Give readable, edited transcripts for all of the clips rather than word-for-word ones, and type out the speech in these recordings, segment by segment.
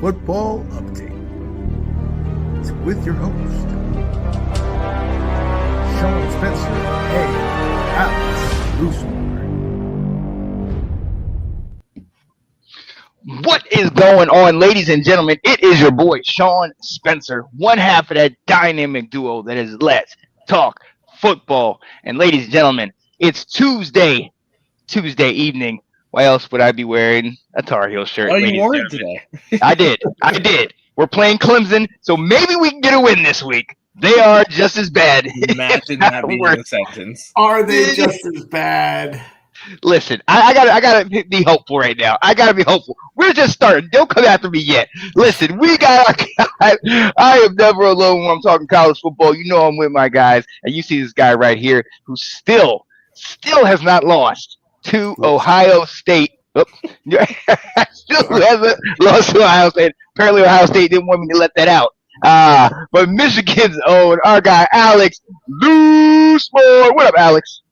Football Update with your host, Sean Spencer and Alex Loosemore. What is going on, ladies and gentlemen? It is your boy, Sean Spencer, one half of that dynamic duo that is Let's Talk Football. And ladies and gentlemen, it's Tuesday evening. Why else would I be wearing a Tar Heel shirt? Oh, you ladies wore and it gentlemen? today. I did. We're playing Clemson, so maybe we can get a win this week. They are just as bad. Imagine that being the sentence. Are they just as bad? Listen, I gotta be hopeful right now. I gotta be hopeful. We're just starting. Don't come after me yet. Listen, we got our guy. I am never alone when I'm talking college football. You know I'm with my guys, and you see this guy right here who still has not lost to Ohio State. Still hasn't lost to Ohio State. Apparently, Ohio State didn't want me to let that out. But Michigan's own, our guy Alex Loosemore. What up, Alex?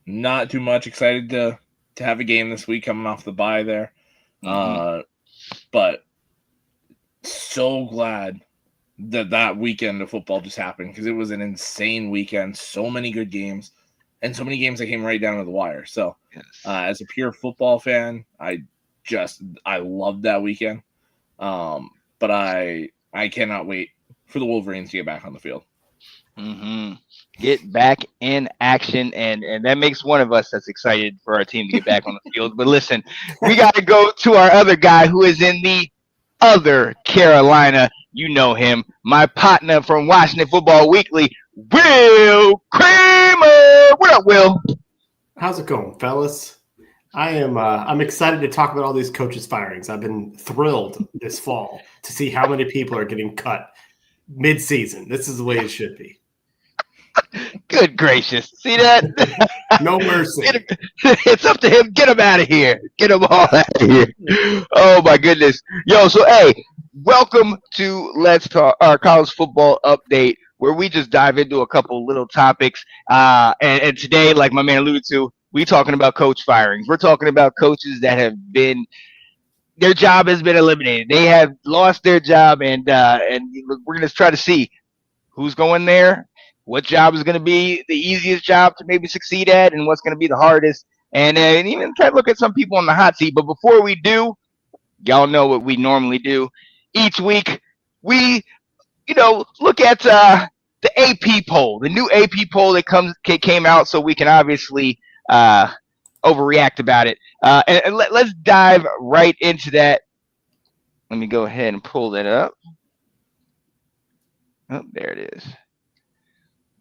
Not too much. Excited to have a game this week coming off the bye there. But so glad that weekend of football just happened because it was an insane weekend. So many good games and so many games that came right down to the wire. So as a pure football fan, I loved that weekend. But I cannot wait for the Wolverines to get back on the field. Get back in action, and that makes one of us that's excited for our team to get back on the field. But listen, we got to go to our other guy who is in the other Carolina. You know him, my partner from Washington Football Weekly, Will Kramer. What up, Will? How's it going, fellas? I'm excited to talk about all these coaches' firings. I've been thrilled this fall to see how many people are getting cut mid-season. This is the way it should be. Good gracious. See that? No mercy. It's up to him. Get him out of here. Get them all out of here. Oh, my goodness. Yo, so, hey, welcome to Let's Talk, our college football update, where we just dive into a couple little topics. And today, like my man alluded to, we're talking about coach firings. We're talking about coaches that have been – their job has been eliminated. They have lost their job, and we're going to try to see who's going there, what job is going to be the easiest job to maybe succeed at, and what's going to be the hardest, and even try to look at some people on the hot seat. But before we do, y'all know what we normally do. Each week, we, look at the AP poll, the new AP poll that came out, so we can obviously overreact about it. And let's dive right into that. Let me go ahead and pull that up. Oh, there it is.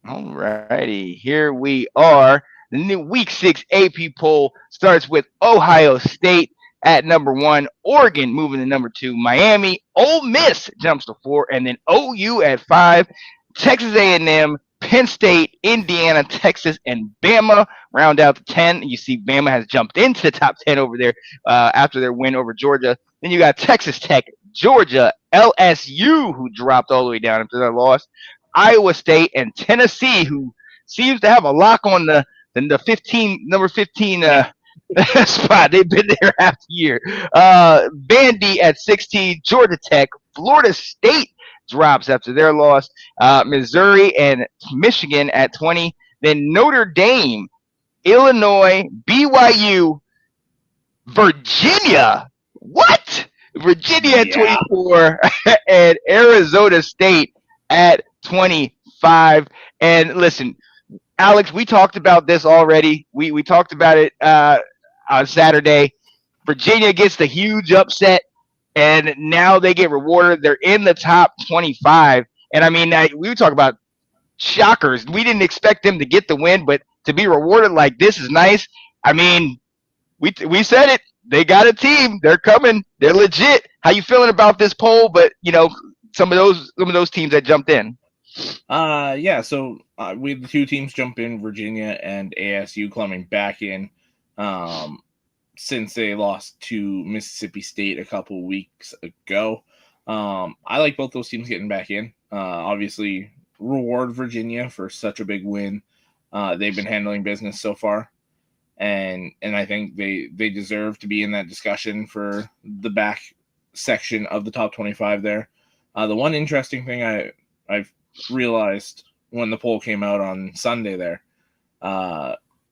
All righty, here we are. The new Week 6 AP poll starts with Ohio State at number 1, Oregon moving to number 2, Miami, Ole Miss jumps to 4, and then OU at 5, Texas A&M, Penn State, Indiana, Texas, and Bama round out to 10. You see Bama has jumped into the top 10 over there after their win over Georgia. Then you got Texas Tech, Georgia, LSU, who dropped all the way down after their loss, Iowa State, and Tennessee, who seems to have a lock on the number 15 spot. They've been there half the year. Vandy at 16, Georgia Tech, Florida State drops after their loss, Missouri and Michigan at 20, then Notre Dame, Illinois, BYU, Virginia. What? Virginia at 24 and Arizona State at 25. And listen, Alex, we talked about this already. We talked about it on Saturday. Virginia gets the huge upset, and now they get rewarded. They're in the top 25. And, I mean, we were talking about shockers. We didn't expect them to get the win, but to be rewarded like this is nice. I mean, we said it. They got a team. They're coming. They're legit. How you feeling about this poll? But, some of those teams that jumped in. So we had the two teams jump in, Virginia and ASU climbing back in since they lost to Mississippi State a couple weeks ago. I like both those teams getting back in. Obviously, reward Virginia for such a big win. They've been handling business so far. And I think they deserve to be in that discussion for the back section of the top 25 there. The one interesting thing I've realized when the poll came out on Sunday there,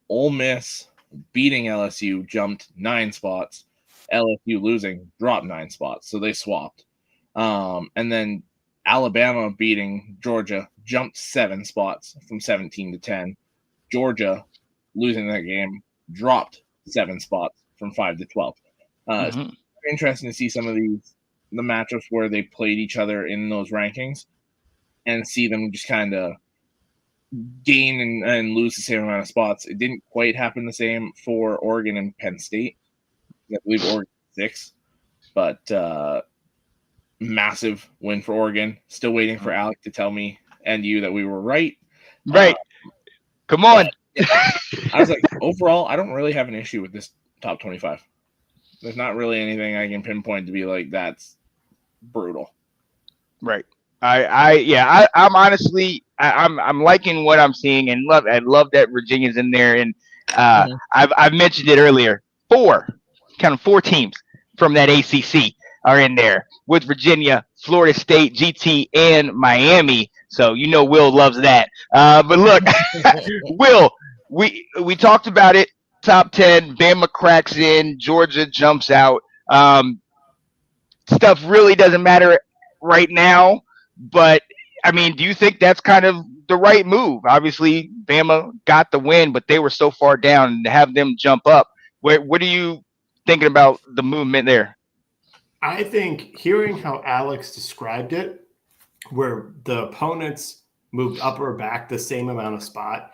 Ole Miss beating LSU jumped 9 spots. LSU losing dropped 9 spots, so they swapped. And then Alabama beating Georgia jumped 7 spots from 17 to 10. Georgia losing that game dropped 7 spots from 5 to 12. It's interesting to see some of the matchups where they played each other in those rankings and see them just kind of gain and lose the same amount of spots. It didn't quite happen the same for Oregon and Penn State. I believe Oregon 6, but massive win for Oregon. Still waiting for Alec to tell me and you that we were right. Right. Come on. I was like, overall, I don't really have an issue with this top 25. There's not really anything I can pinpoint to be like, that's brutal. Right. I'm honestly, I'm liking what I'm seeing and I love that Virginia's in there. And I've mentioned it earlier. 4 teams from that ACC are in there with Virginia, Florida State, GT, and Miami. So Will loves that. But look, Will, we talked about it. Top 10, Bama cracks in, Georgia jumps out. Stuff really doesn't matter right now. But I mean, do you think that's kind of the right move? Obviously, Bama got the win, but they were so far down, and to have them jump up. What are you thinking about the movement there? I think hearing how Alex described it, where the opponents moved up or back the same amount of spot,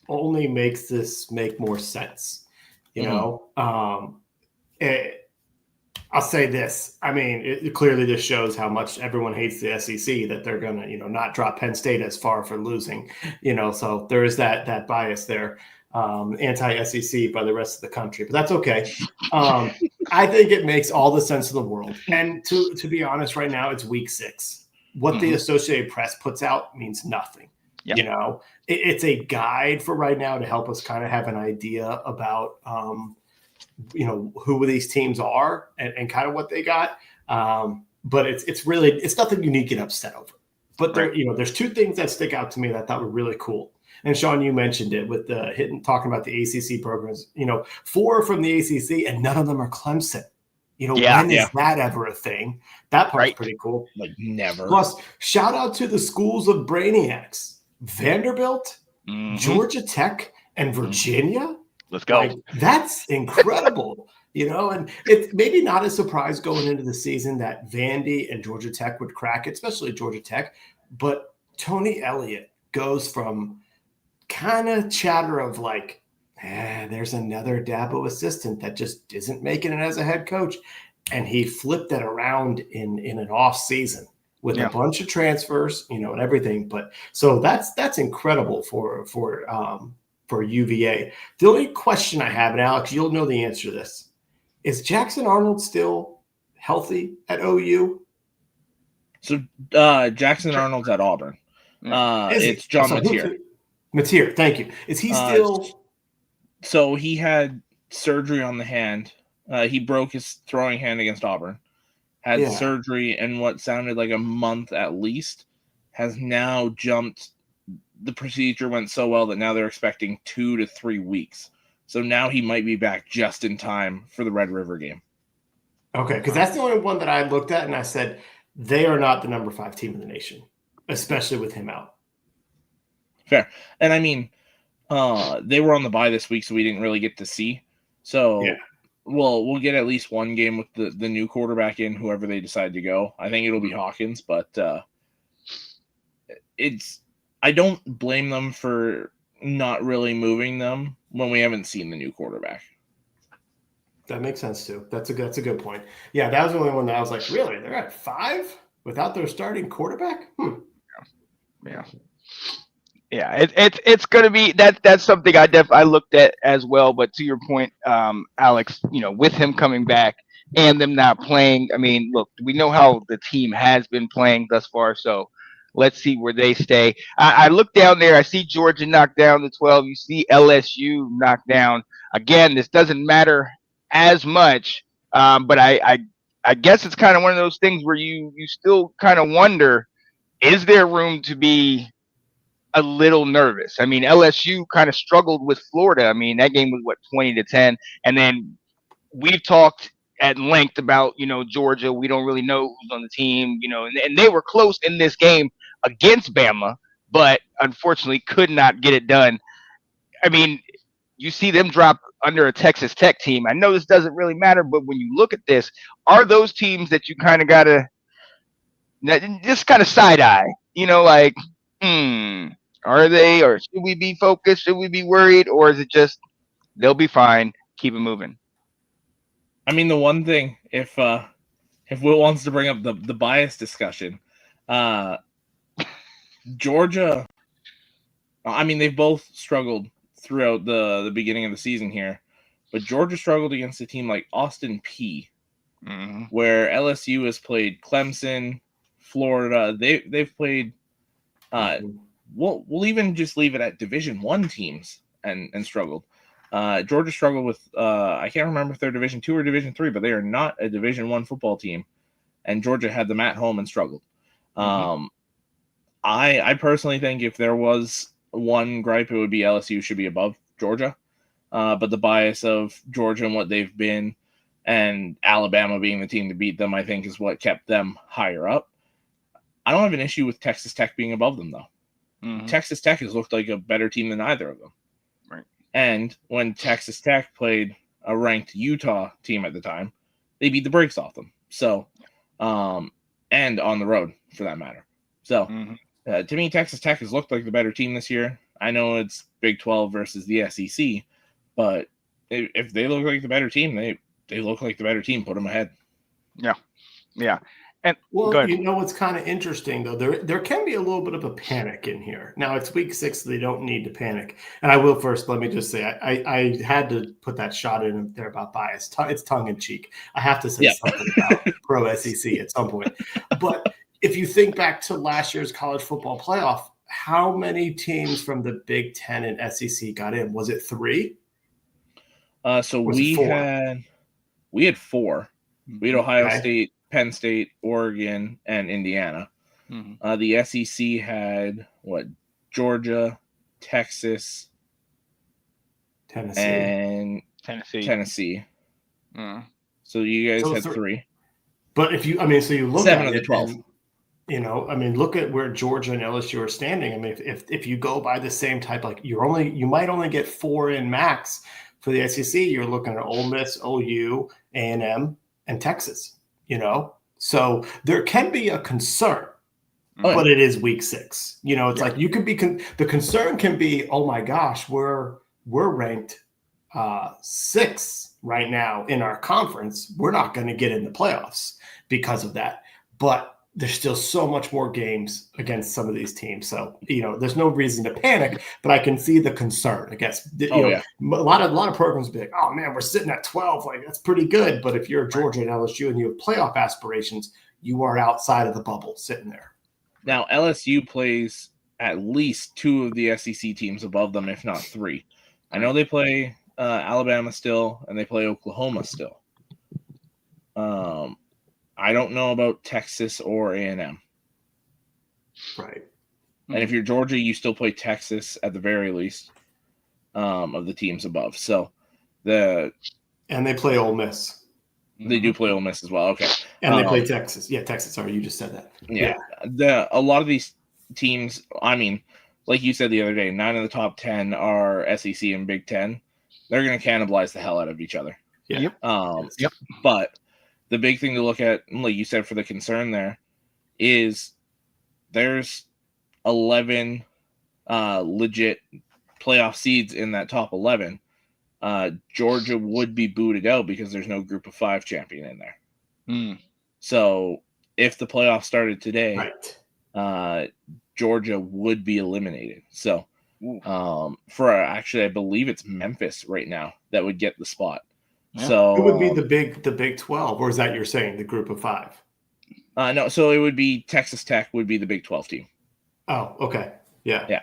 only makes this make more sense. I'll say this. I mean, clearly this shows how much everyone hates the SEC, that they're going to, not drop Penn State as far for losing, so there is that bias there, anti-SEC by the rest of the country, but that's okay. I think it makes all the sense in the world. And to be honest, right now it's week 6. What the Associated Press puts out means nothing. Yep. It's a guide for right now to help us kind of have an idea about, who these teams are and kind of what they got. But it's nothing unique and upset over. But there's 2 things that stick out to me that I thought were really cool. And Sean, you mentioned it with talking about the ACC programs, 4 from the ACC and none of them are Clemson. When is that ever a thing? That part's pretty cool. Like never. Plus, shout out to the schools of brainiacs, Vanderbilt, Georgia Tech, and Virginia. Let's go. That's incredible. And it's maybe not a surprise going into the season that Vandy and Georgia Tech would crack it, especially Georgia Tech. But Tony Elliott goes from kind of chatter of like, there's another Dabo assistant that just isn't making it as a head coach. And he flipped that around in an off season with a bunch of transfers, and everything. But so that's incredible for UVA. The only question I have, and Alex, you'll know the answer to this, is Jackson Arnold still healthy at OU? So Jackson Arnold's at Auburn. It's John Mateer. Mateer, thank you. Is he still? So he had surgery on the hand. He broke his throwing hand against Auburn. Had surgery in what sounded like a month at least. Has now jumped. The procedure went so well that now they're expecting 2 to 3 weeks. So now he might be back just in time for the Red River game. Okay, because that's the only one that I looked at and I said, they are not the number 5 team in the nation, especially with him out. Fair. And I mean, they were on the bye this week, so we didn't really get to see. So we'll get at least one game with the new quarterback in, whoever they decide to go. I think it'll be Hawkins, but I don't blame them for not really moving them when we haven't seen the new quarterback. That makes sense too. That's a good point. Yeah, that was the only one that I was like, really? They're at 5 without their starting quarterback? Yeah. It's going to be that's something I looked at as well. But to your point, Alex, with him coming back and them not playing, I mean, look, we know how the team has been playing thus far, so let's see where they stay. I look down there. I see Georgia knocked down to 12. You see LSU knocked down. Again, this doesn't matter as much, but I I guess it's kind of one of those things where you still kind of wonder, is there room to be a little nervous? I mean, LSU kind of struggled with Florida. I mean, that game was what, 20-10, and then we've talked at length about, Georgia. We don't really know who's on the team, and they were close in this game against Bama, but unfortunately could not get it done. I mean, you see them drop under a Texas Tech team. I know this doesn't really matter, but when you look at this, are those teams that you kind of got to just kind of side eye, like, are they, or should we be focused? Should we be worried? Or is it just, they'll be fine, keep it moving? I mean, the one thing, if Will wants to bring up the bias discussion, Georgia, I mean, they've both struggled throughout the beginning of the season here, but Georgia struggled against a team like Austin Peay, where LSU has played Clemson, Florida. They've played. We'll even just leave it at Division I teams and struggled. Georgia struggled with I can't remember if they're Division II or Division III, but they are not a Division I football team, and Georgia had them at home and struggled. I personally think if there was one gripe, it would be LSU should be above Georgia, but the bias of Georgia and what they've been, and Alabama being the team to beat them, I think is what kept them higher up. I don't have an issue with Texas Tech being above them, though. Texas Tech has looked like a better team than either of them. Right. And when Texas Tech played a ranked Utah team at the time, they beat the brakes off them. So, and on the road for that matter. So, to me, Texas Tech has looked like the better team this year. I know it's Big 12 versus the SEC, but if they look like the better team, they look like the better team. Put them ahead. Yeah. And well, what's kind of interesting though, there can be a little bit of a panic in here. Now it's week 6, so they don't need to panic. And I will first, let me just say, I had to put that shot in there about bias. It's tongue in cheek. I have to say something about pro SEC at some point. But if you think back to last year's college football playoff, how many teams from the Big Ten and SEC got in? Was it 3? So we had 4. We had Ohio State, Penn State, Oregon, and Indiana. The SEC had Georgia, Texas, Tennessee, and Tennessee. So you guys had 3. But if you look 7 of the 12. Look at where Georgia and LSU are standing. I mean, if you go by the same type, like you might only get 4 in max for the SEC. You're looking at Ole Miss, OU, A&M, and Texas. So there can be a concern, but it is week 6. It's like you could be the concern can be, oh my gosh, we're ranked 6th right now in our conference. We're not going to get in the playoffs because of that. But there's still so much more games against some of these teams. So, there's no reason to panic, but I can see the concern, I guess. A lot of programs be like, oh man, we're sitting at 12. Like, that's pretty good. But if you're Georgia and LSU and you have playoff aspirations, you are outside of the bubble sitting there. Now, LSU plays at least 2 of the SEC teams above them, if not 3. I know they play Alabama still, and they play Oklahoma still. I don't know about Texas or A&M. Right. And if you're Georgia, you still play Texas at the very least of the teams above. So and they play Ole Miss. They do play Ole Miss as well. Okay. And they play Texas. Yeah, Texas. Sorry, you just said that. Yeah. A lot of these teams, I mean, like you said the other day, 9 of the top 10 are SEC and Big Ten. They're going to cannibalize the hell out of each other. Yeah. But the big thing to look at, like you said, for the concern there is there's 11 legit playoff seeds in that top 11. Georgia would be booted out because there's no group of 5 champion in there. So if the playoff started today, Georgia would be eliminated. So I believe it's Memphis right now that would get the spot. Yeah. So it would be the Big 12, or is that you're saying the group of 5? No, so it would be Texas Tech would be the Big 12 team. Oh, okay. Yeah.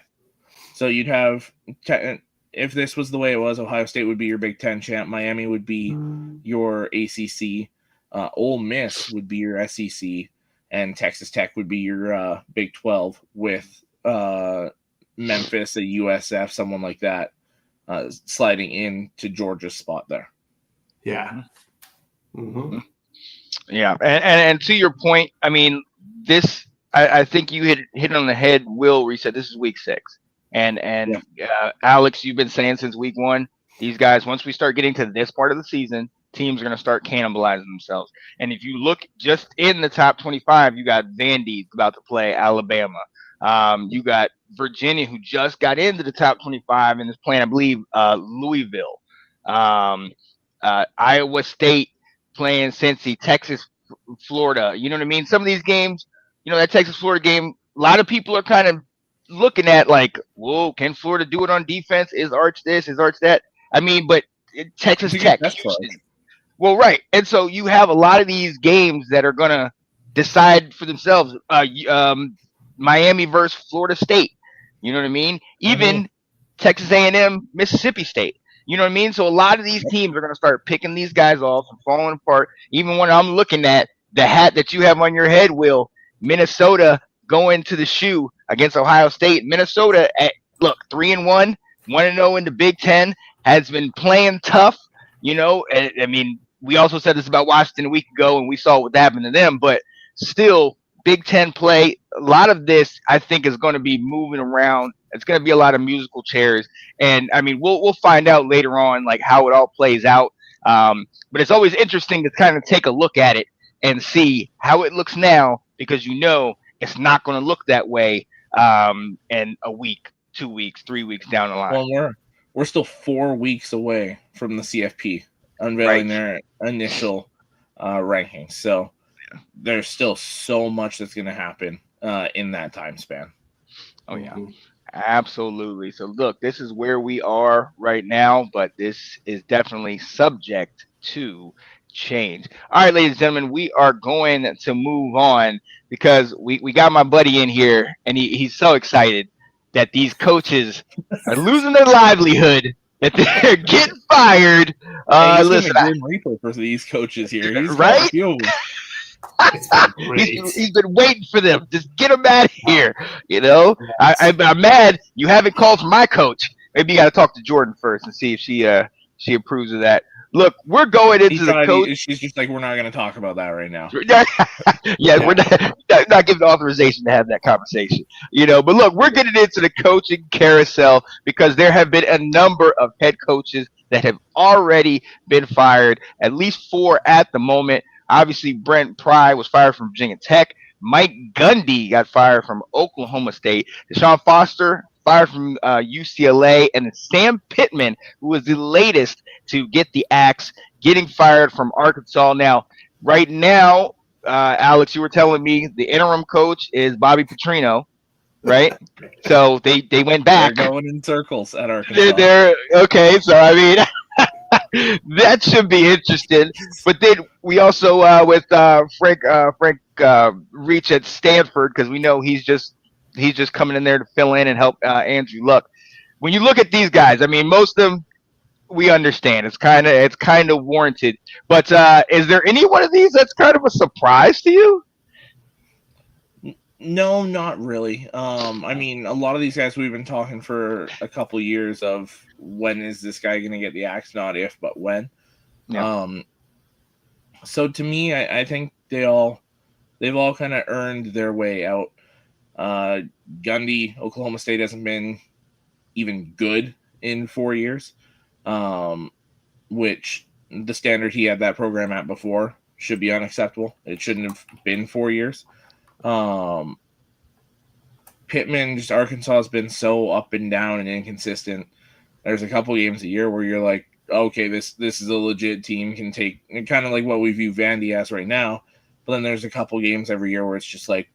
So you'd have, if this was the way it was, Ohio State would be your Big 10 champ. Miami would be your ACC. Ole Miss would be your SEC, and Texas Tech would be your Big 12 with Memphis, a USF, someone like that, sliding into Georgia's spot there. Yeah. Mm-hmm. Yeah, and to your point, I mean, this I think you hit it on the head. Will reset. This is week 6, and Alex, you've been saying since week 1, these guys, once we start getting to this part of the season, teams are going to start cannibalizing themselves. And if you look just in the top 25, you got Vandy about to play Alabama. You got Virginia, who just got into the top 25 and is playing, I believe, Louisville. Iowa State playing Cincy, Texas, Florida. You know what I mean? Some of these games, that Texas Florida game, a lot of people are kind of looking at like, whoa, can Florida do it on defense? Is Arch this? Is Arch that? I mean, but Texas Tech. Well, right. And so you have a lot of these games that are going to decide for themselves. Miami versus Florida State. You know what I mean? Even Texas A&M, Mississippi State. You know what I mean? So a lot of these teams are going to start picking these guys off and falling apart. Even when I'm looking at the hat that you have on your head, Will, Minnesota going to the shoe against Ohio State. Minnesota, 3-1, 1-0 in the Big Ten, has been playing tough. I mean, we also said this about Washington a week ago, and we saw what happened to them. But still, Big Ten play, a lot of this, I think, is going to be moving around. It's going to be a lot of musical chairs. And, I mean, we'll find out later on, like, how it all plays out. But it's always interesting to kind of take a look at it and see how it looks now, because it's not going to look that way in a week, 2 weeks, 3 weeks down the line. Well, we're still 4 weeks away from the CFP unveiling their initial rankings. So there's still so much that's going to happen in that time span. Oh, yeah. Absolutely. So, look, this is where we are right now, but this is definitely subject to change. All right, ladies and gentlemen, we are going to move on because we got my buddy in here, and he's so excited that these coaches are losing their livelihood, that they're getting fired. Listen, Grim Reaper for these coaches here, he's right? He's been waiting for them. Just get him out of here. I'm mad you haven't called for my coach. Maybe you got to talk to Jordan first and see if she approves of that. Look, we're going into the coach. She's just like, we're not going to talk about that right now. We're not giving authorization to have that conversation. But look, we're getting into the coaching carousel because there have been a number of head coaches that have already been fired, at least 4 at the moment. Obviously, Brent Pry was fired from Virginia Tech. Mike Gundy got fired from Oklahoma State. Deshaun Foster fired from UCLA. And then Sam Pittman, who was the latest to get the axe, getting fired from Arkansas. Now, right now, Alex, you were telling me the interim coach is Bobby Petrino, right? So they went back. They're going in circles at Arkansas. They're okay, so I mean... that should be interesting. But then we also with Frank Reach at Stanford, because we know he's just coming in there to fill in and help Andrew Luck. When you look at these guys, I mean, most of them we understand. It's kind of warranted. But is there any one of these that's kind of a surprise to you? No, not really. I mean, a lot of these guys we've been talking for a couple years of when is this guy going to get the axe? Not if, but when. Yeah. So to me, I think they've all kind of earned their way out. Gundy, Oklahoma State hasn't been even good in 4 years, which the standard he had that program at before should be unacceptable. It shouldn't have been 4 years. Pittman, just Arkansas has been so up and down and inconsistent. There's a couple games a year where you're like, okay, this is a legit team, can take kind of like what we view Vandy as right now. But then there's a couple games every year where it's just like,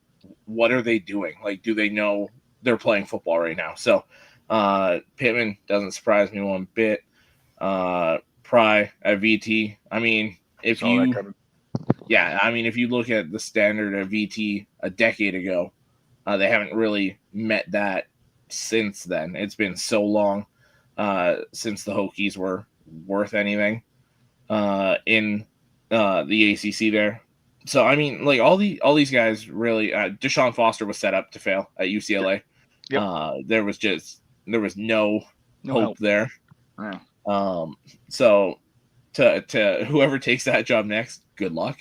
what are they doing? Like, do they know they're playing football right now? So Pittman doesn't surprise me one bit. Pry at VT. I mean, if you look at the standard of VT a decade ago, they haven't really met that since then. It's been so long since the Hokies were worth anything in the ACC there. So I mean, like all these guys really. Deshaun Foster was set up to fail at UCLA. Yep. There was no hope help there. Yeah. So to whoever takes that job next, good luck.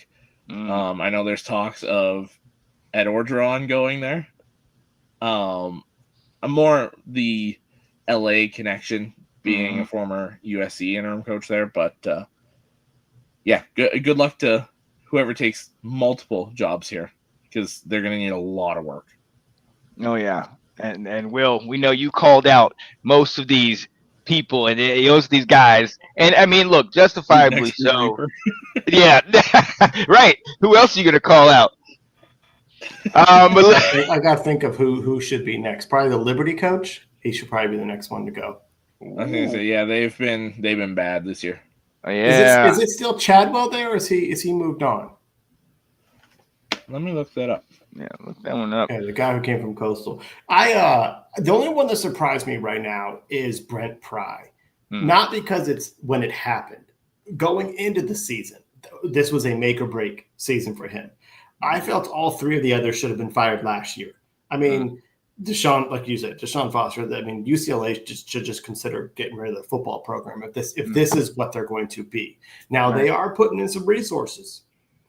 I know there's talks of Ed Orgeron going there. More the LA connection, being a former USC interim coach there, but yeah, good luck to whoever takes multiple jobs here, because they're going to need a lot of work. Oh yeah, and Will, we know you called out most of these people and most of these guys, and I mean, look, justifiably so. Yeah, right. Who else are you going to call out? But I got to think of who should be next. Probably the Liberty coach. He should probably be the next one to go. I was going to say, yeah, they've been bad this year. Oh, yeah. Is it still Chadwell there, or is he moved on? Let me look that up. Yeah, look that one up. Yeah, the guy who came from Coastal. The only one that surprised me right now is Brent Pry. Not because it's when it happened. Going into the season, this was a make or break season for him. I felt all three of the others should have been fired last year. I mean, Deshaun, like you said, Deshaun Foster. I mean, UCLA should just consider getting rid of the football program if this is what they're going to be. Now they are putting in some resources.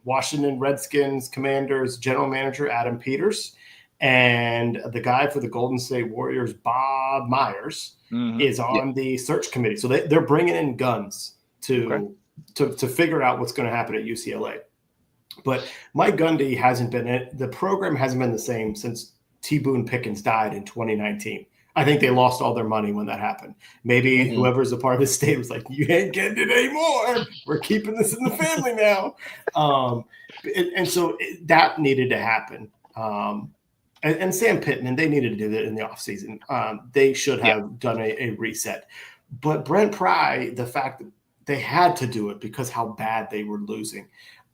Washington Redskins Commanders general manager Adam Peters and the guy for the Golden State Warriors, Bob Myers, is on the search committee. So they're bringing in guns to figure out what's going to happen at UCLA. But Mike Gundy the program hasn't been the same since T. Boone Pickens died in 2019. I think they lost all their money when that happened. Maybe whoever's a part of the state was like, you ain't getting it anymore. We're keeping this in the family now. And so that needed to happen. And Sam Pittman, they needed to do that in the offseason. They should have done a reset. But Brent Pry, the fact that they had to do it because how bad they were losing.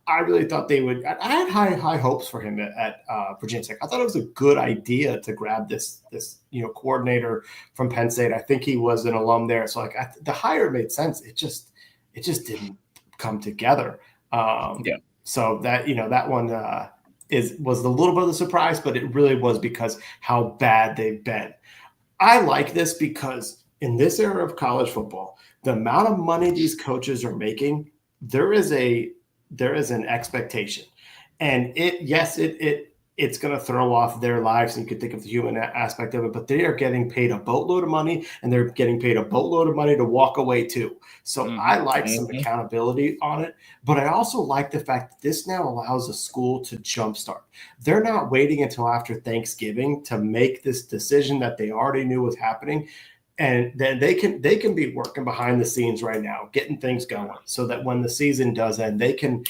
I really thought they would. I had high hopes for him at Virginia Tech. I thought it was a good idea to grab this coordinator from Penn State. I think he was an alum there, so the hire made sense. It just didn't come together. So that one was a little bit of a surprise, but it really was because how bad they've been. I like this because in this era of college football, the amount of money these coaches are making, there is an expectation, and it's going to throw off their lives. And you could think of the human aspect of it, but they are getting paid a boatload of money, and they're getting paid a boatload of money to walk away too. So I like some accountability on it, but I also like the fact that this now allows a school to jumpstart. They're not waiting until after Thanksgiving to make this decision that they already knew was happening. And then they can be working behind the scenes right now, getting things going, so that when the season does end, they can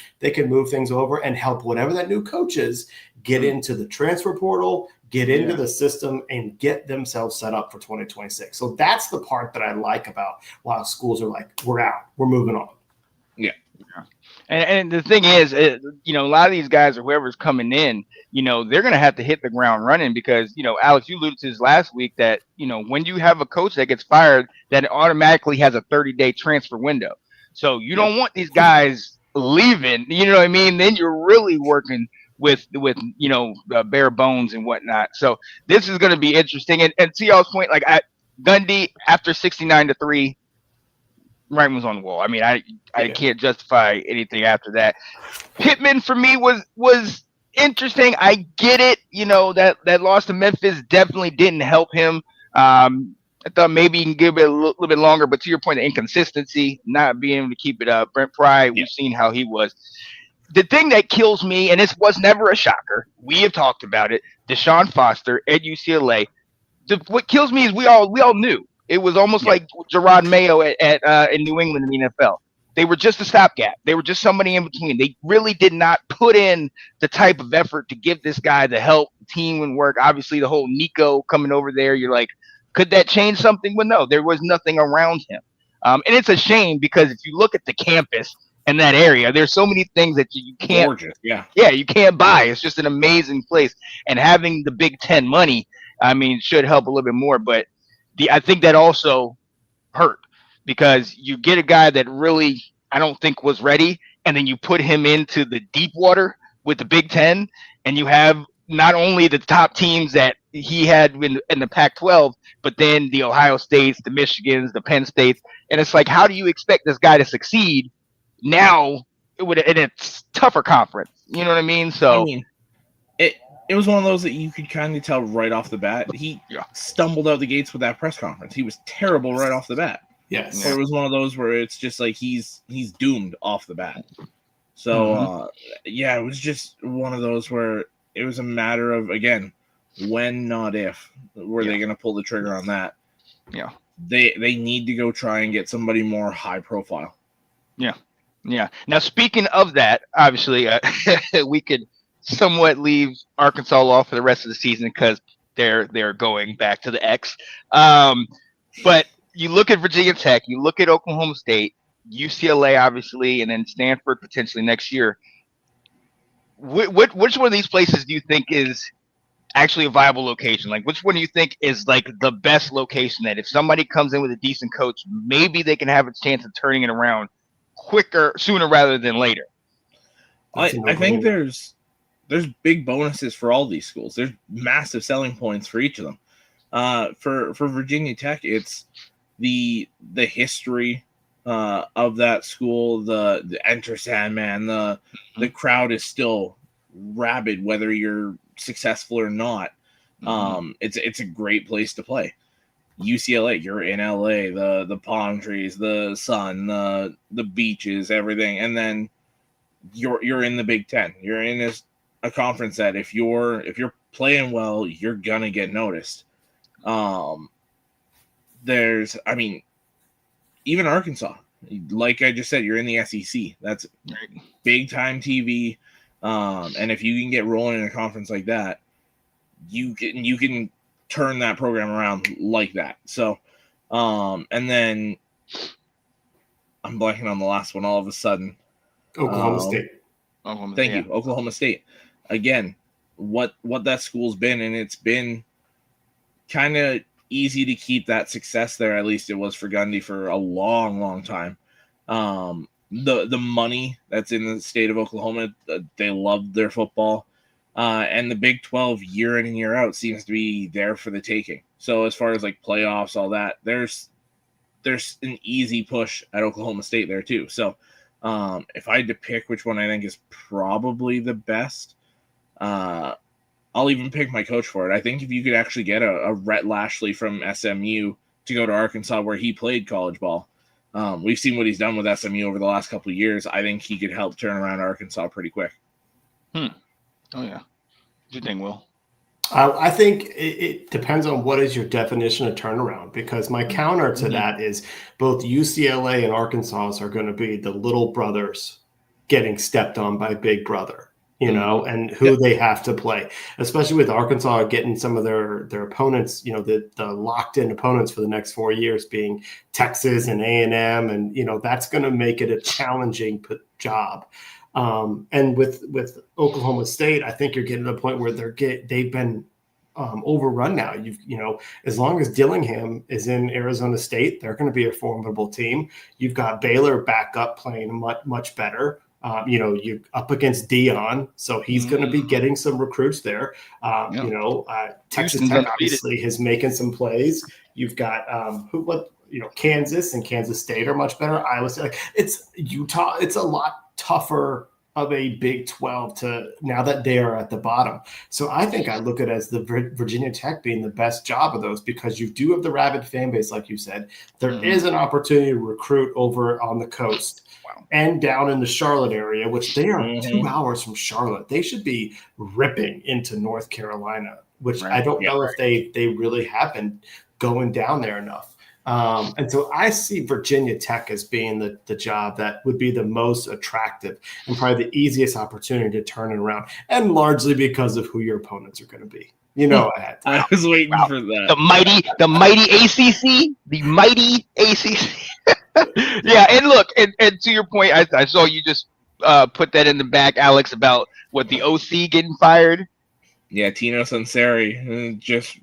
move things over and help whatever that new coach is get into the transfer portal, get into the system, and get themselves set up for 2026. So that's the part that I like about why schools are like, we're out, we're moving on. Yeah. And the thing is, a lot of these guys or whoever's coming in, they're going to have to hit the ground running because, Alex, you alluded to this last week that, when you have a coach that gets fired, that automatically has a 30-day transfer window. So you don't want these guys leaving, you know what I mean? Then you're really working with bare bones and whatnot. So this is going to be interesting. And to y'all's point, like Gundy, after 69-3, writing was on the wall. I mean, I can't justify anything after that. Pittman for me was interesting. I get it. That loss to Memphis definitely didn't help him. I thought maybe you can give it a little bit longer, but to your point, the inconsistency, not being able to keep it up. Brent Pry, we've seen how he was. The thing that kills me, and this was never a shocker, we have talked about it, Deshaun Foster at UCLA. What kills me is we all knew. It was almost like Gerard Mayo in New England in the NFL. They were just a stopgap. They were just somebody in between. They really did not put in the type of effort to give this guy the help, the team and work. Obviously, the whole Nico coming over there, you're like, could that change something? Well, no, there was nothing around him. And it's a shame because if you look at the campus and that area, there's so many things that you can't. Gorgeous, you can't buy. It's just an amazing place. And having the Big Ten money, should help a little bit more. But I think that also hurt because you get a guy that really I don't think was ready, and then you put him into the deep water with the Big Ten, and you have not only the top teams that he had in the Pac-12, but then the Ohio States, the Michigans, the Penn States, and it's like, how do you expect this guy to succeed now in a tougher conference? You know what I mean? So I mean, it was one of those that you could kind of tell right off the bat. He stumbled out the gates with that press conference. He was terrible right off the bat. Yes. It was one of those where it's just like he's doomed off the bat. So it was just one of those where it was a matter of, again, when, not if, were they going to pull the trigger on that? Yeah. They need to go try and get somebody more high profile. Yeah. Now, speaking of that, obviously, we could somewhat leave Arkansas off for the rest of the season because they're going back to the X. But you look at Virginia Tech, you look at Oklahoma State, UCLA, obviously, and then Stanford potentially next year. Which one of these places do you think is actually a viable location? Like, which one do you think is like the best location that if somebody comes in with a decent coach, maybe they can have a chance of turning it around sooner rather than later? I think there's big bonuses for all these schools. There's massive selling points for each of them. For Virginia Tech, it's the history of that school, the Enter Sandman, the crowd is still rabid whether you're successful or not. It's a great place to play. UCLA, you're in LA, the palm trees, the sun, the beaches, everything, and then you're in the Big Ten. You're in a conference that if you're playing well, you're gonna get noticed. Even Arkansas, like I just said, you're in the SEC. That's big time TV. And if you can get rolling in a conference like that, you can turn that program around like that. So, and then I'm blanking on the last one all of a sudden. Oklahoma State. Thank you, Oklahoma State. Again, what that school's been, and it's been kind of easy to keep that success there. At least it was for Gundy for a long, long time. The money that's in the state of Oklahoma, they love their football, and the Big 12 year in and year out seems to be there for the taking. So as far as like playoffs, all that, there's an easy push at Oklahoma State there too. So if I had to pick which one I think is probably the best, I'll even pick my coach for it. I think if you could actually get a Rhett Lashley from SMU to go to Arkansas where he played college ball, we've seen what he's done with SMU over the last couple of years. I think he could help turn around Arkansas pretty quick. Oh, yeah. What do you think, Will? I think it depends on what is your definition of turnaround, because my counter to that is both UCLA and Arkansas are going to be the little brothers getting stepped on by Big Brother. And who they have to play, especially with Arkansas getting some of their opponents, the locked in opponents for the next 4 years being Texas and A&M. And, that's going to make it a challenging job. And with Oklahoma State, I think you're getting to the point where they've been overrun now. As long as Dillingham is in Arizona State, they're going to be a formidable team. You've got Baylor back up playing much, much better. You're up against Dion, so he's going to be getting some recruits there. Texas Tech obviously is making some plays. You've got Kansas and Kansas State are much better. Iowa State, it's Utah. It's a lot tougher of a Big 12 to now that they are at the bottom. So I think I look at it as the Virginia Tech being the best job of those, because you do have the rabid fan base, like you said. There is an opportunity to recruit over on the coast. And down in the Charlotte area, which they are 2 hours from Charlotte. They should be ripping into North Carolina, which I don't know if they really have been going down there enough. And so I see Virginia Tech as being the job that would be the most attractive and probably the easiest opportunity to turn it around, and largely because of who your opponents are going to be. I was waiting for that. The mighty ACC, the mighty ACC. Yeah, and look, and to your point, I saw you just put that in the back, Alex, about what the OC getting fired. Yeah, Tino Sunseri just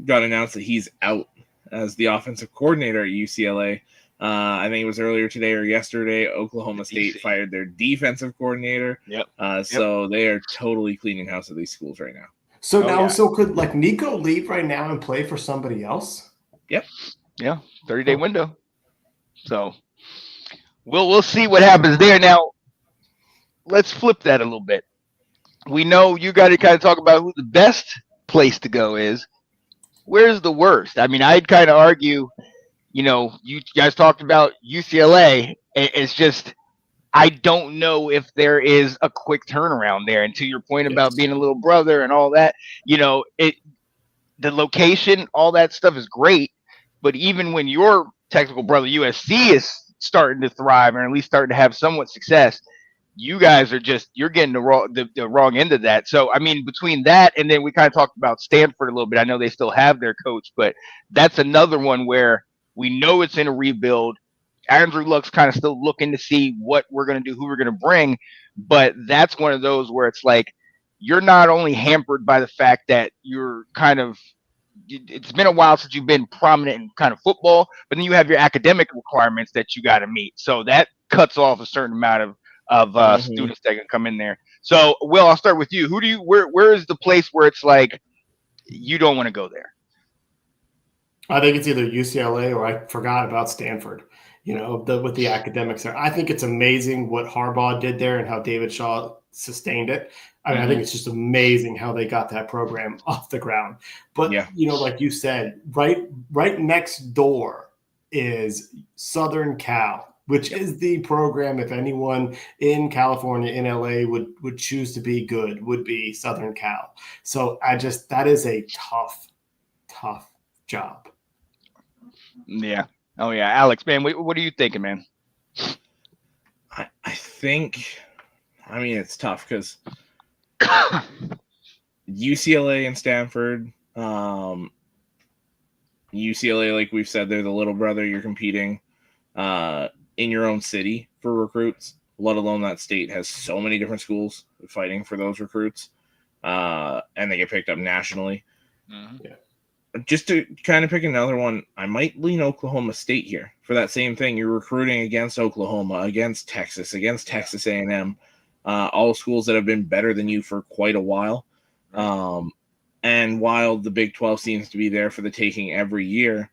got announced that he's out as the offensive coordinator at UCLA I think it was earlier today or yesterday. Oklahoma State DC. fired their defensive coordinator. Yep. So they are totally cleaning house at these schools right now. So Oh, now, yeah. so could like Nico leave right now and play for somebody else? Yeah, 30-day window. So we'll see what happens there. Now, let's flip that a little bit. We know you got to kind of talk about who the best place to go is. Where's the worst? I mean, I'd kind of argue, you guys talked about UCLA. It's just I don't know if there is a quick turnaround there. And to your point about being a little brother and all that, the location, all that stuff is great. But even when your technical brother USC is starting to thrive, or at least starting to have somewhat success, you guys are you're getting the wrong end of that. So I mean, between that and then we kind of talked about Stanford a little bit. I know they still have their coach, but that's another one where we know it's in a rebuild. Andrew Luck's kind of still looking to see what we're going to do, who we're going to bring. But that's one of those where it's like you're not only hampered by the fact that you're kind of it's been a while since you've been prominent in kind of football, but then you have your academic requirements that you got to meet. So that cuts off a certain amount of students that can come in there. So, Will, I'll start with you. Where is the place where it's like you don't want to go there? I think it's either UCLA or I forgot about Stanford. With the academics there. I think it's amazing what Harbaugh did there and how David Shaw sustained it. I think it's just amazing how they got that program off the ground. But, like you said, right next door is Southern Cal, which is the program, if anyone in California, in LA would choose to be good, would be Southern Cal. So that is a tough job. Yeah. Oh, yeah. Alex, man, what are you thinking, man? I think, it's tough because UCLA and Stanford, UCLA, like we've said, they're the little brother. You're competing in your own city for recruits, let alone that state has so many different schools fighting for those recruits, and they get picked up nationally. Mm-hmm. Yeah. Just to kind of pick another one, I might lean Oklahoma State here for that same thing. You're recruiting against Oklahoma, against Texas A&M, all schools that have been better than you for quite a while. And while the Big 12 seems to be there for the taking every year,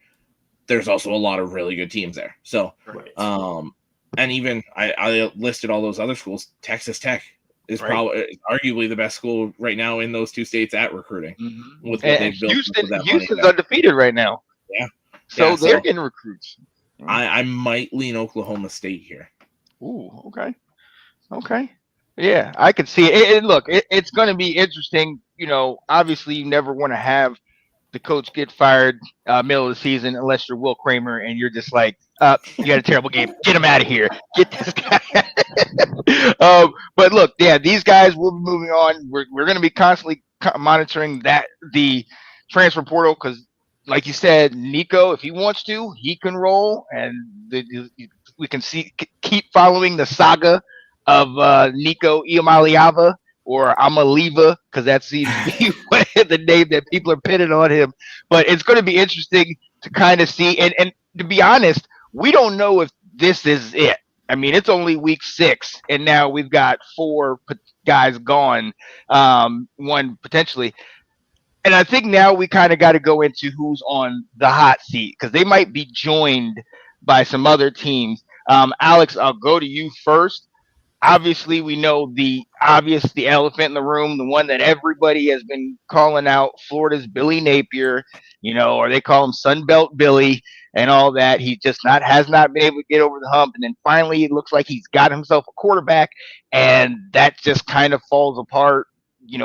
there's also a lot of really good teams there. So, and even I listed all those other schools. Texas Tech is probably arguably the best school right now in those two states at recruiting. Mm-hmm. With what they've built. Houston's undefeated right now. Yeah. So they're getting recruits. I might lean Oklahoma State here. Ooh, okay. Yeah, I could see it. And look, it's going to be interesting. Obviously you never want to have the coach get fired middle of the season unless you're Will Kramer and you're just like, you had a terrible game. Get him out of here. Get this guy. But look, these guys will be moving on. We're going to be constantly monitoring the transfer portal because, like you said, Nico, if he wants to, he can roll, and we can keep following the saga of Nico Iamaleava or Amaliva, because that seems to be the name that people are pinning on him. But it's going to be interesting to kind of see, and to be honest, we don't know if this is it. I mean, it's only week 6, and now we've got 4 guys gone, one potentially. And I think now we kind of got to go into who's on the hot seat, because they might be joined by some other teams. Alex, I'll go to you first. Obviously, we know the elephant in the room, the one that everybody has been calling out, Florida's Billy Napier, or they call him Sunbelt Billy and all that. He just has not been able to get over the hump. And then finally, it looks like he's got himself a quarterback, and that just kind of falls apart,